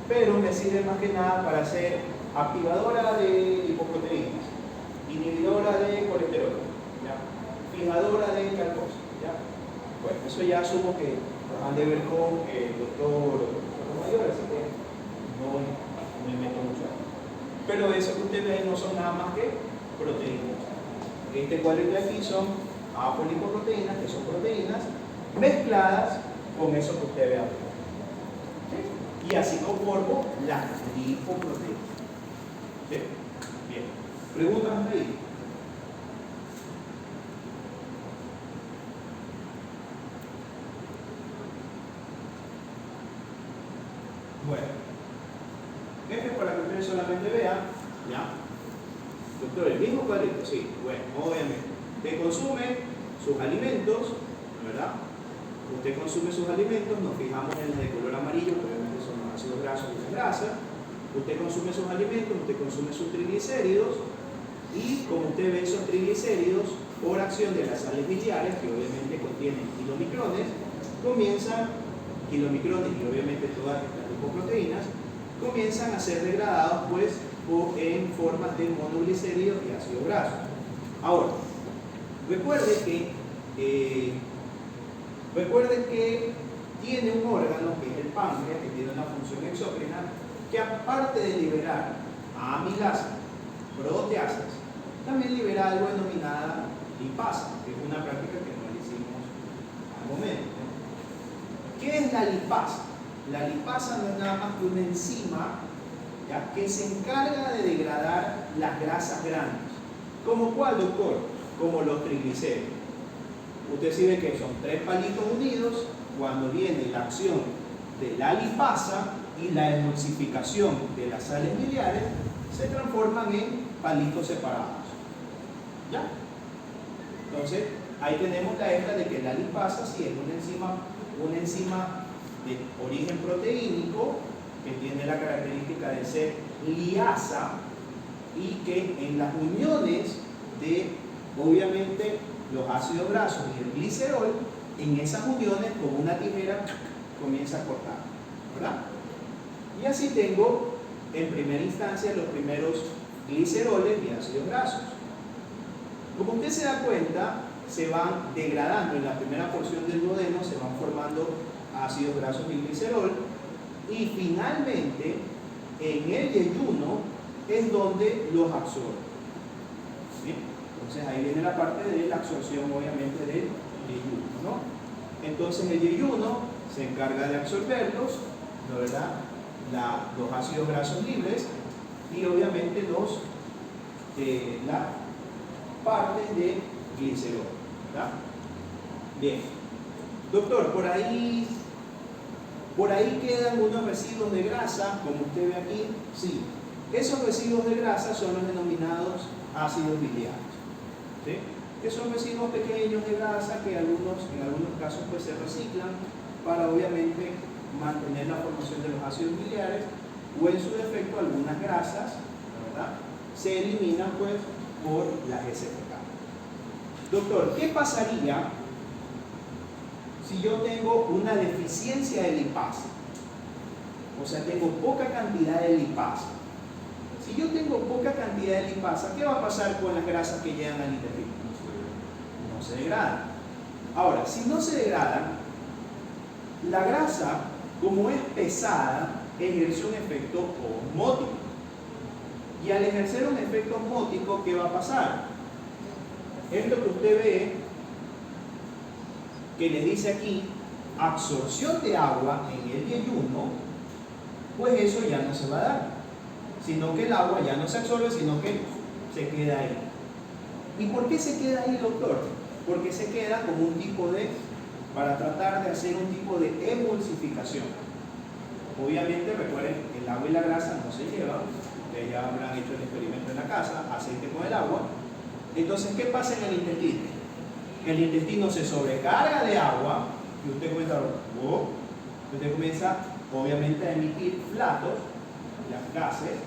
Pero me sirve más que nada para ser activadora de lipoproteínas, inhibidora de colesterol, ¿ya? Fijadora de glucosa. ¿Ya? Bueno, eso ya asumo que han de ver con el doctor Mayor, así que no me meto mucho ahí. Pero eso que ustedes ven no son nada más que proteínas. Este cuadrito de aquí son apolipoproteínas, que son proteínas mezcladas con eso que usted ve arriba. ¿Sí? Y así conformo las lipoproteínas. ¿Sí? Bien. ¿Preguntas hasta ahí? Bueno, este es para que ustedes solamente vean, ¿ya? Doctor, el mismo cuadrito, sí, bueno, obviamente. Usted consume sus alimentos, ¿verdad? Usted consume sus alimentos, nos fijamos en los de color amarillo, que obviamente son los ácidos grasos y la grasa. Usted consume sus alimentos, usted consume sus triglicéridos, y como usted ve esos triglicéridos, por acción de las sales biliares, que obviamente contienen kilomicrones, comienzan, kilomicrones y obviamente todas estas lipoproteínas, comienzan a ser degradados pues en formas de monoglicéridos y ácido graso. Ahora, recuerde que tiene un órgano que es el páncreas, que tiene una función exócrina, que aparte de liberar amilasa, proteasas, también libera algo denominada lipasa, que es una práctica que no le hicimos al momento. ¿Qué es la lipasa? La lipasa no es nada más que una enzima, ¿ya?, que se encarga de degradar las grasas grandes. ¿Como cuál, doctor? Como los triglicéridos. Usted sí ve que son tres palitos unidos cuando viene la acción de la lipasa y la emulsificación de las sales biliares se transforman en palitos separados. ¿Ya? Entonces, ahí tenemos la esta de que la lipasa sí es una enzima de origen proteínico que tiene la característica de ser liasa y que en las uniones de, obviamente, los ácidos grasos y el glicerol, en esas uniones con una tijera comienza a cortar, ¿verdad? Y así tengo en primera instancia los primeros gliceroles y ácidos grasos. Como usted se da cuenta, se van degradando en la primera porción del duodeno, se van formando ácidos grasos y glicerol, y finalmente en el yeyuno es donde los absorbe. ¿Sí? Entonces ahí viene la parte de la absorción, obviamente, del yeyuno, ¿no? Entonces el yeyuno se encarga de absorberlos, ¿no, verdad? Los ácidos grasos libres y obviamente la parte de glicerol, ¿verdad? Bien, doctor, por ahí quedan unos residuos de grasa, como usted ve aquí. Sí, esos residuos de grasa son los denominados ácidos biliares, ¿sí? Que son residuos pequeños de grasa que en algunos casos pues se reciclan para obviamente mantener la formación de los ácidos biliares, o en su defecto algunas grasas, ¿verdad?, se eliminan pues por las heces fecales. Doctor, ¿qué pasaría si yo tengo una deficiencia de lipasa? O sea, tengo poca cantidad de lipasa. Si yo tengo poca cantidad de lipasa, ¿qué va a pasar con las grasas que llegan al intestino? No se degradan. Ahora, si no se degradan, la grasa, como es pesada, ejerce un efecto osmótico. Y al ejercer un efecto osmótico, ¿qué va a pasar? Esto que usted ve, que le dice aquí, absorción de agua en el yeyuno, pues eso ya no se va a dar, sino que el agua ya no se absorbe, sino que se queda ahí. ¿Y por qué se queda ahí, doctor? Porque se queda como un tipo de, para tratar de hacer un tipo de emulsificación. Obviamente, recuerden, el agua y la grasa no se llevan. Ustedes ya habrán hecho el experimento en la casa, aceite con el agua. Entonces, ¿qué pasa en el intestino? El intestino se sobrecarga de agua y usted comienza obviamente a emitir flatos, las gases,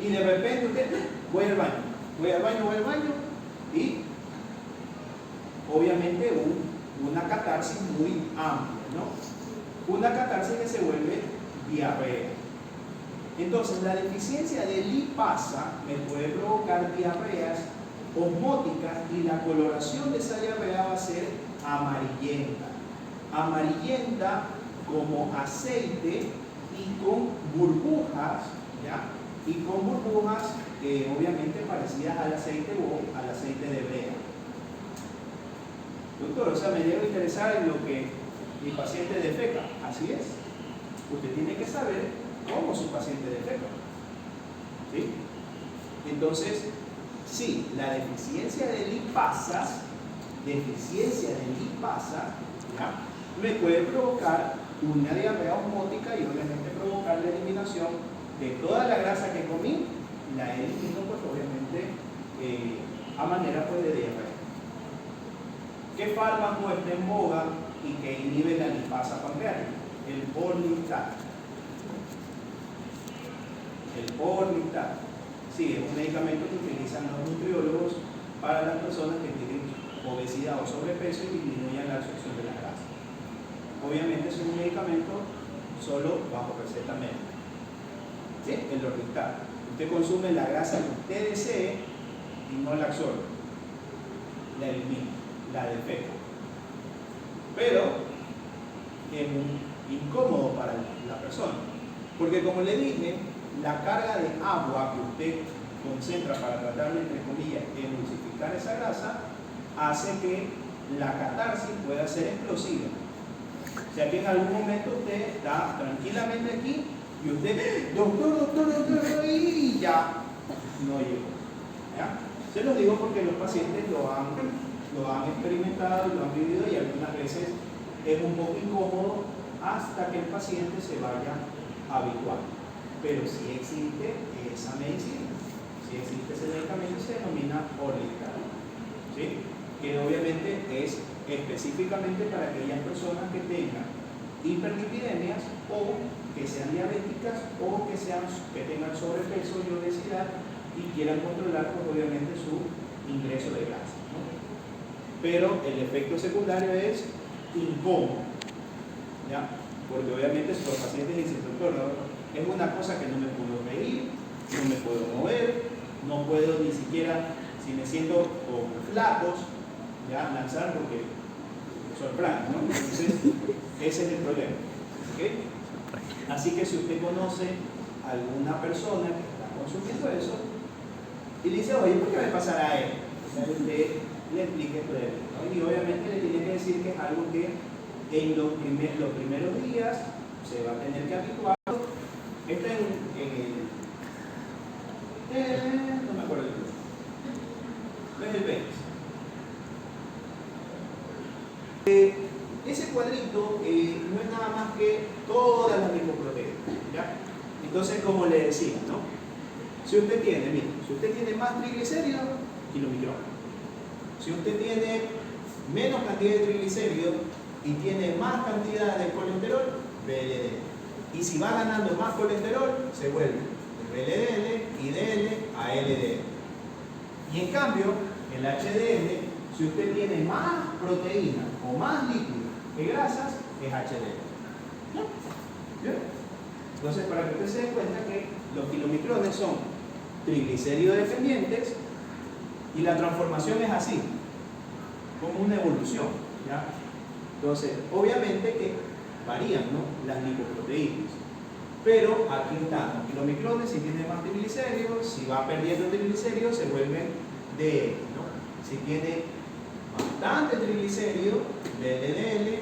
y de repente usted, voy al baño, y obviamente una catarsis muy amplia, ¿no? Una catarsis que se vuelve diarrea. Entonces, la deficiencia de lipasa me puede provocar diarreas osmóticas y la coloración de esa diarrea va a ser amarillenta. Amarillenta como aceite y con burbujas, ¿ya? Y con burbujas obviamente parecidas al aceite o al aceite de brea. Doctor, o sea, me debo interesar en lo que mi paciente defeca. Así es. Usted tiene que saber cómo su paciente defeca. ¿Sí? Entonces, sí, la deficiencia de lipasa, ¿ya?, me puede provocar una diarrea osmótica y obviamente provocar la eliminación de toda la grasa que comí, la elimino pues obviamente a manera pues de diarrea. ¿Qué fármaco está en boga y que inhibe la lipasa pancreática? El Orlistat. Sí, es un medicamento que utilizan los nutriólogos para las personas que tienen obesidad o sobrepeso y disminuyan la absorción de la grasa. Obviamente es un medicamento solo bajo receta médica. ¿Sí? El Orlistat. Usted consume la grasa que usted desee y no la absorbe. La elimina, la defeca. Pero es muy incómodo para la persona. Porque como le dije, la carga de agua que usted concentra para tratar de, entre comillas, emulsificar esa grasa, hace que la catarsis pueda ser explosiva. O sea que en algún momento usted está tranquilamente aquí y usted, doctor, y ya no llegó. ¿Ya? Se los digo porque los pacientes lo han experimentado, lo han vivido y algunas veces es un poco incómodo hasta que el paciente se vaya habituando. Pero sí existe esa medicina, sí existe ese medicamento, se denomina Orlistat, ¿sí?, que obviamente es específicamente para aquellas personas que tengan hiperlipidemias o que sean diabéticas o que tengan sobrepeso y obesidad y quieran controlar pues, obviamente su ingreso de grasa, ¿no? Pero el efecto secundario es incómodo, ¿ya? porque obviamente los pacientes dicen, doctor, es una cosa que no me puedo reír, no me puedo mover, no puedo ni siquiera, si me siento con flacos, ya lanzar porque soy franco, ¿no? Entonces, ese es el problema. ¿Okay? Así que si usted conoce a alguna persona que está consumiendo eso y le dice, oye, ¿por qué me pasará a él? O sea, usted le explique esto de él, ¿no? Y obviamente le tiene que decir que es algo que en los primeros días se va a tener que habituar. Esto no me acuerdo el curso. Es el 20. Ese cuadrito no es nada más que todas las lipoproteínas, ¿ya? Entonces, como le decía, ¿no? Si usted tiene, mire, si usted tiene más triglicéridos, kilomicrones. Si usted tiene menos cantidad de triglicéridos y tiene más cantidad de colesterol, VLDL. Y si va ganando más colesterol, se vuelve de VLDL, IDL a LDL. Y en cambio, el HDL, si usted tiene más proteína o más líquido que grasas, es HDL. ¿No? ¿Bien? Entonces, para que usted se dé cuenta que los kilomicrones son triglicéridos dependientes y la transformación es así, como una evolución, ¿ya? Entonces, obviamente que varían, ¿no?, las lipoproteínas. Pero aquí están los kilomicrones, si tiene más triglicéridos, si va perdiendo triglicéridos, se vuelven DL, ¿no? Si tiene bastante triglicérido, LDL,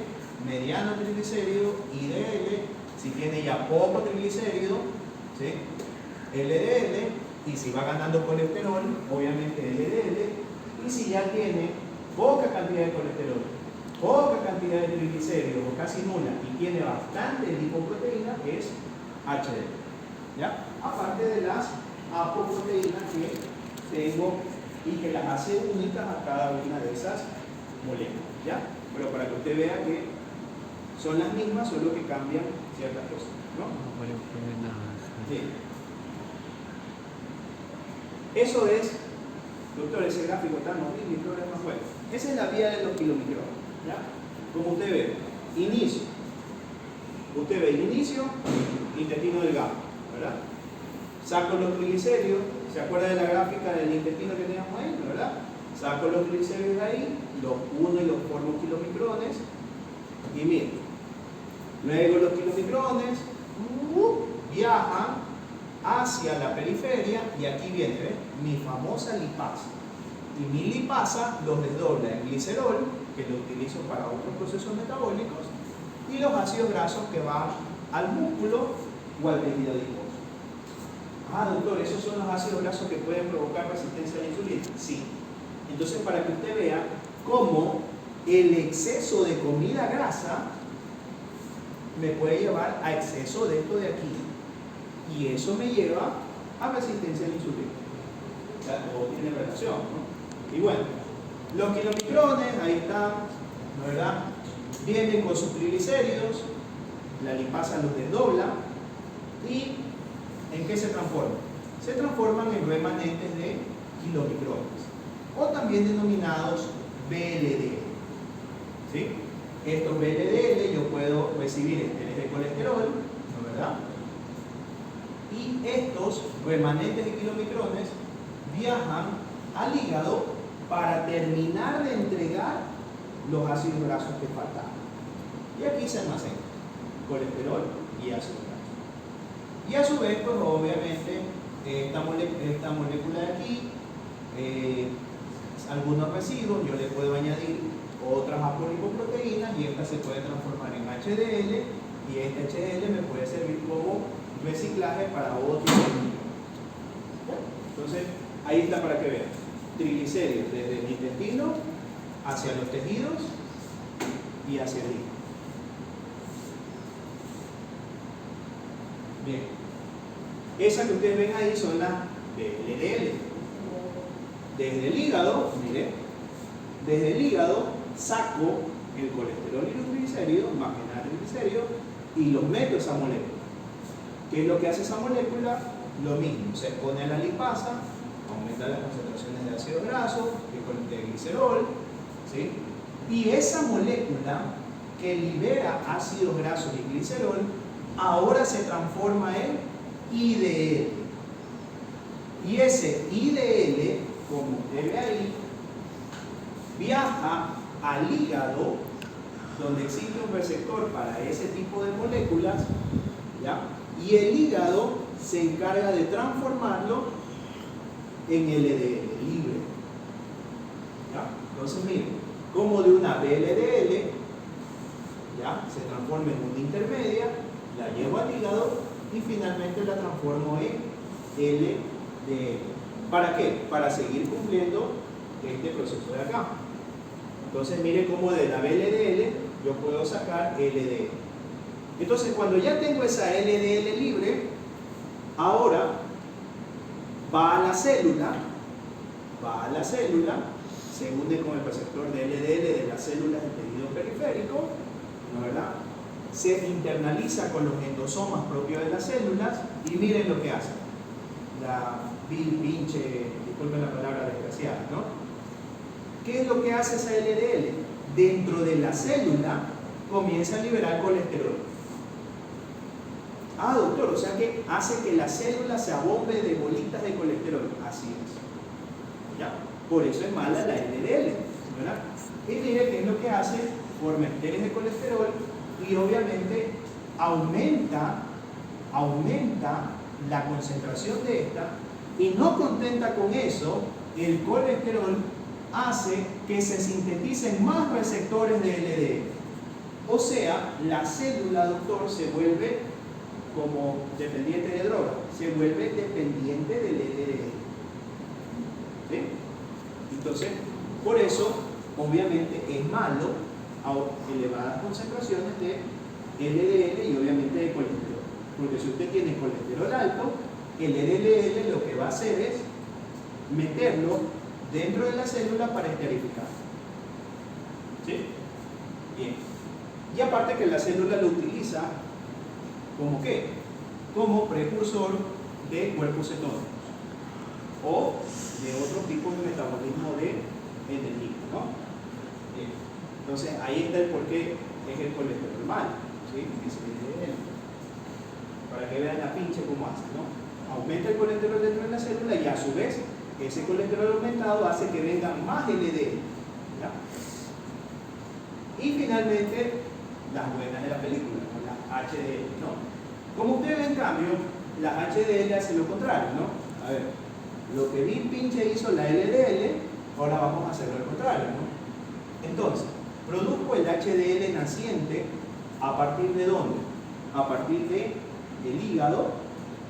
mediano triglicérido, IDL, si tiene ya poco triglicérido, ¿sí?, LDL, y si va ganando colesterol, obviamente LDL, y si ya tiene poca cantidad de colesterol, poca cantidad de triglicéridos o casi nula y tiene bastante lipoproteína, es HDL, ¿ya? Aparte de las apoproteínas que tengo y que las hace únicas a cada una de esas moléculas, ¿ya? Pero para que usted vea que son las mismas, solo que cambian ciertas cosas, ¿no? Sí. Eso es, doctor, ese gráfico está horrible, ¿qué problema fue? Esa es la vía de los kilomicrones, ¿ya? Como usted ve, inicio. Usted ve el inicio, intestino delgado, ¿verdad? Saco los triglicéridos, ¿se acuerda de la gráfica del intestino que teníamos ahí, ¿verdad? Saco los triglicéridos de ahí, los uno y los formo kilomicrones, y miren, luego los kilomicrones viajan hacia la periferia y aquí viene, ¿ves?, mi famosa lipasa. Y mi lipasa los desdobla en glicerol, que lo utilizo para otros procesos metabólicos, y los ácidos grasos que van al músculo o al tejido adiposo. Ah, doctor, ¿esos son los ácidos grasos que pueden provocar resistencia a la insulina? Sí. Entonces, para que usted vea cómo el exceso de comida grasa me puede llevar a exceso de esto de aquí. Y eso me lleva a resistencia a la insulina. O sea, todo tiene relación, ¿no? Y bueno, los kilomicrones, ahí están, ¿verdad? Vienen con sus triglicéridos, la lipasa los desdobla, y ¿en qué se transforman? Se transforman en remanentes de kilomicrones, o también denominados VLDL. ¿Sí? Estos VLDL yo puedo recibir esteres de colesterol, ¿no, verdad? Y estos remanentes de kilomicrones viajan al hígado para terminar de entregar los ácidos grasos que faltan. Y aquí se almacenan colesterol y ácidos grasos. Y a su vez, pues obviamente, esta molécula de aquí, algunos residuos, yo le puedo añadir otras apolipoproteínas y esta se puede transformar en HDL, y este HDL me puede servir como reciclaje para otros alimentos. Entonces, ahí está para que vean. Triglicéridos desde el intestino hacia los tejidos y hacia el hígado. Bien. Esas que ustedes ven ahí son las LDL. Desde el hígado, mire, desde el hígado saco el colesterol y los triglicéridos, más que nada triglicéridos, y los meto a esa molécula. ¿Qué es lo que hace esa molécula? Lo mismo, se pone a la lipasa, aumenta las concentraciones de ácido graso, de glicerol, ¿sí? Y esa molécula que libera ácidos grasos y glicerol, ahora se transforma en IDL. Y ese IDL, como usted ve ahí, viaja al hígado, donde existe un receptor para ese tipo de moléculas, ¿ya? Y el hígado se encarga de transformarlo en LDL libre. ¿Ya? Entonces, miren, como de una VLDL, ¿ya? Se transforma en una intermedia, la llevo al hígado y finalmente la transformo en LDL. ¿Para qué? Para seguir cumpliendo este proceso de acá. Entonces, miren cómo de la VLDL yo puedo sacar LDL. Entonces, cuando ya tengo esa LDL libre, ahora va a la célula, se une con el receptor de LDL de las células del tejido periférico, ¿no, verdad? Se internaliza con los endosomas propios de las células y miren lo que hace. La pinche, disculpen la palabra desgraciada, ¿no? ¿Qué es lo que hace esa LDL? Dentro de la célula comienza a liberar colesterol. Ah, doctor, o sea que hace que la célula se abombe de bolitas de colesterol. Así es. ¿Ya? Por eso es mala la LDL, ¿verdad? Y mire qué es lo que hace, forma esteres de colesterol y obviamente aumenta la concentración de esta, y no contenta con eso, el colesterol hace que se sinteticen más receptores de LDL. O sea, la célula, doctor, se vuelve como dependiente de droga, se vuelve dependiente del LDL. ¿Sí? Entonces, por eso, obviamente, es malo a elevadas concentraciones de LDL y obviamente de colesterol. Porque si usted tiene colesterol alto, el LDL lo que va a hacer es meterlo dentro de la célula para esterificar. ¿Sí? Bien. Y aparte que la célula lo utiliza ¿como qué? Como precursor de cuerpos cetónicos o de otro tipo de metabolismo de energía, ¿no? Bien. Entonces ahí está el por qué es el colesterol malo, ¿sí? Para que vean la pinche cómo hace, ¿no? Aumenta el colesterol dentro de la célula y a su vez ese colesterol aumentado hace que vengan más LDL, ¿ya? Y finalmente las buenas de la película, las HDL, ¿no? Como ustedes ven, en cambio, las HDL hacen lo contrario, ¿no? A ver, lo que Bill pinche hizo la LDL, ahora vamos a hacerlo al contrario, ¿no? Entonces, produzco el HDL naciente a partir de ¿dónde? A partir del hígado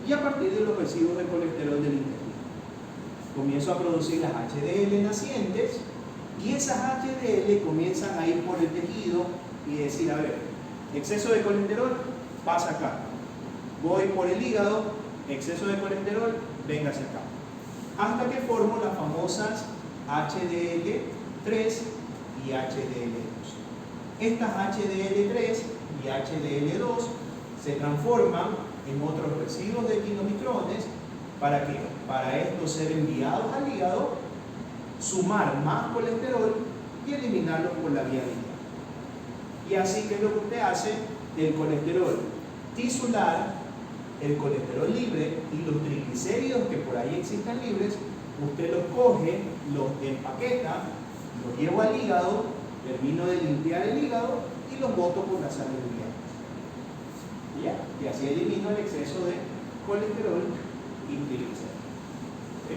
y a partir de los residuos de colesterol del intestino. Comienzo a producir las HDL nacientes y esas HDL comienzan a ir por el tejido y decir, a ver, exceso de colesterol, pasa acá. Voy por el hígado, exceso de colesterol, véngase acá. Hasta que formo las famosas HDL3 y HDL2. Estas HDL3 y HDL2 se transforman en otros residuos de quinomicrones. ¿Para qué? Para estos ser enviados al hígado, sumar más colesterol y eliminarlo por la vía biliar. Y así que es lo que usted hace, el colesterol tisular, el colesterol libre y los triglicéridos que por ahí existen libres, usted los coge, los empaqueta, los llevo al hígado, termino de limpiar el hígado y los boto por la sangre biliar. ¿Ya? Y así elimino el exceso de colesterol y triglicéridos. ¿Sí?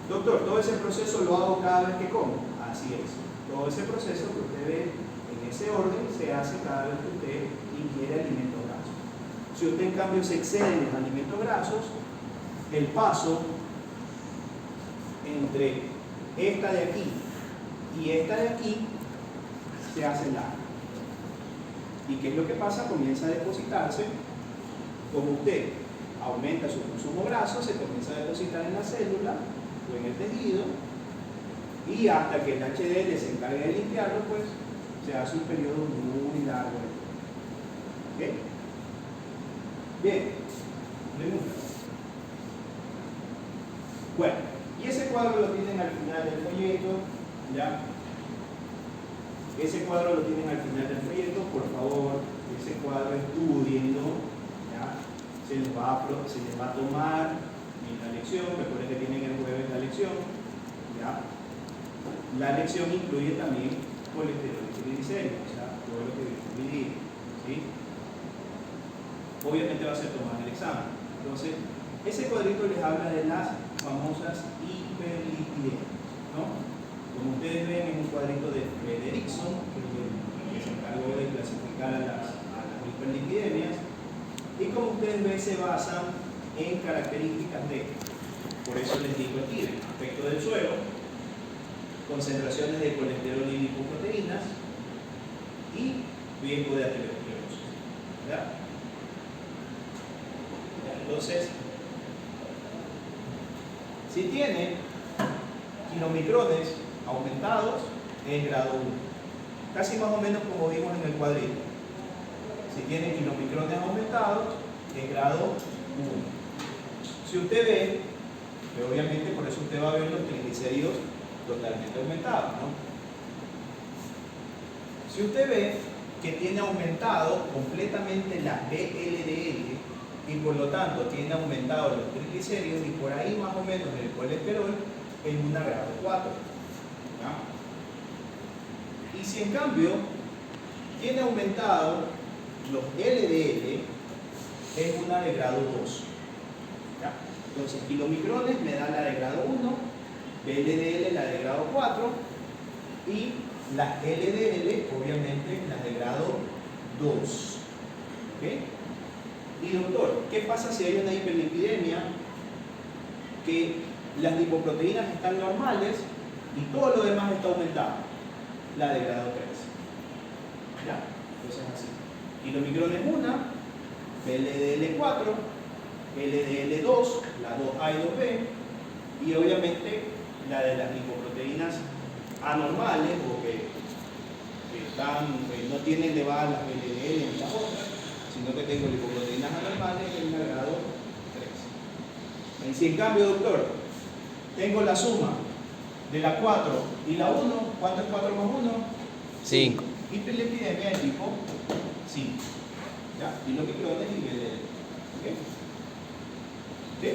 Doctor, todo ese proceso lo hago cada vez que como. Así es. Todo ese proceso que usted ve en ese orden se hace cada vez que usted ingiere alimentos grasos. Si usted en cambio se excede en los alimentos grasos, el paso entre esta de aquí y esta de aquí se hace largo. ¿Y qué es lo que pasa? Comienza a depositarse. Como usted aumenta su consumo graso, se comienza a depositar en la célula o en el tejido, y hasta que el HDL se encargue de limpiarlo, pues se hace un periodo muy largo. ¿Ok? Bien, pregunta. Bueno, y ese cuadro lo tienen al final del folleto, ¿ya? ese cuadro lo tienen al final del proyecto, por favor, ese cuadro estudienlo, ¿ya? Se les va a tomar en la lección, recuerden que tienen el jueves la lección, ¿ya? La lección incluye también colesterol y triglicéridos, o sea, todo lo que vimos medir, ¿sí? Obviamente va a ser tomado en el examen. Entonces, ese cuadrito les habla de las famosas hiperlipidemias, ¿no? Como ustedes ven, es un cuadrito de Fredrickson, que se encargó de clasificar a las hiperlipidemias, y como ustedes ven, se basan en características de, por eso les digo aquí, aspecto del suelo, concentraciones de colesterol y lipoproteínas y riesgo de aterosclerosis, ¿verdad? Entonces, si tiene kilomicrones aumentados, es grado 1. Casi más o menos como vimos en el cuadrito. Si tiene kilomicrones aumentados, es grado 1. Si usted ve, que obviamente por eso usted va a ver los triglicéridos totalmente aumentados, ¿no? Si usted ve que tiene aumentado completamente la VLDL y por lo tanto tiene aumentado los triglicéridos y por ahí más o menos el colesterol en una grado 4. ¿Ya? Y si en cambio tiene aumentado los LDL, es una de grado 2. ¿Ya? Entonces, kilomicrones me da la de grado 1, VLDL la de grado 4 y las LDL, obviamente, las de grado 2. ¿Okay? Y doctor, ¿qué pasa si hay una hiperlipidemia que las lipoproteínas están normales y todo lo demás está aumentado? La de grado 3. ¿Ya? Entonces así. Kilomicrones 1, VLDL 4, LDL 2, la 2A y 2B, y obviamente la de las lipoproteínas anormales o que no tienen elevadas las LDL en las otras, sino que tengo lipoproteínas anormales en el grado 3. Y si en cambio, doctor, tengo la suma de la 4 y la 1, ¿cuánto es 4 más 1? 5. Hiperlipidemia de tipo 5. ¿Ya? Y lo que creo es nivel de... ¿Ok? ¿Sí?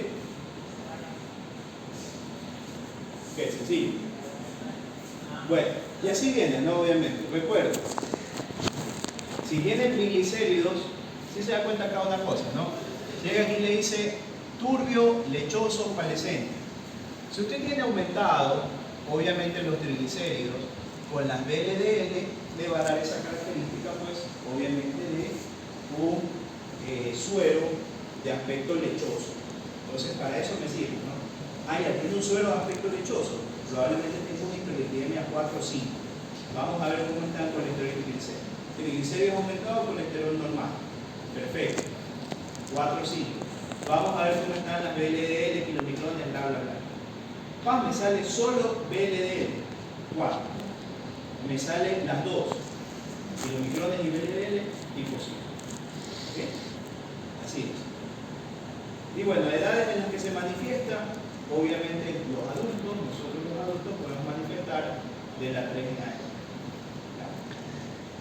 Ok, sencillo. Bueno, y así viene, ¿no? Obviamente. Recuerden, si tiene triglicéridos, si se da cuenta acá una cosa, ¿no? Llega aquí y le dice turbio, lechoso, palescente. Si usted tiene aumentado, obviamente, los triglicéridos, con las VLDL le va a dar esa característica, pues, obviamente, de un suero de aspecto lechoso. Entonces, para eso me sirve, ¿no? Ah, ya tiene un suero de aspecto lechoso, probablemente tenga una hiperlipidemia 4 o 5. Vamos a ver cómo está el colesterol y triglicéridos. Triglicéridos aumentados, colesterol normal. Perfecto. 4 o 5. Vamos a ver cómo están las VLDL, kilomicrones, bla, bla, bla. Me sale solo VLDL, 4. Me salen las dos, kilomicrones y VLDL, tipo 5. ¿Okay? Así es. Y bueno, edades en las que se manifiesta, obviamente los adultos, nosotros los adultos podemos manifestar de las 3 en adelante.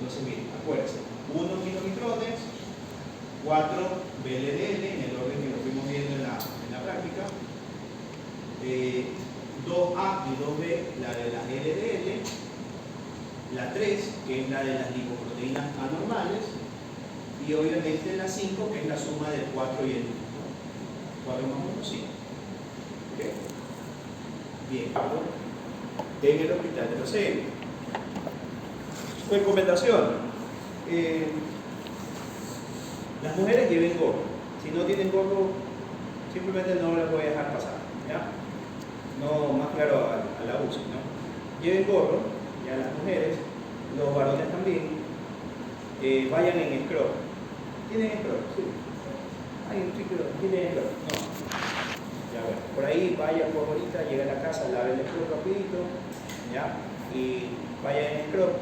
Entonces, miren, acuérdense, 1 kilomicrones, 4 VLDL, en el orden que lo fuimos viendo en la práctica, 2A y 2B, la de las LDL, la 3, que es la de las lipoproteínas anormales, y obviamente la 5, que es la suma del 4 y el 1. 4 más 1, 5. ¿Ok? Bien, en el hospital de los CM. Recomendación. Las mujeres lleven gorro. Si no tienen gorro, simplemente no las voy a dejar pasar. ¿Ya? No, más claro a la UCI, ¿no? Lleven gorro, ya las mujeres, los varones también, vayan en scrub. ¿Tienen scrub? Sí. Hay un chico, ¿tienen scrub? No. Ya bueno, por ahí vayan por ahorita, llega a la casa, lave el scrub rapidito, ¿ya? Y vayan en scrub.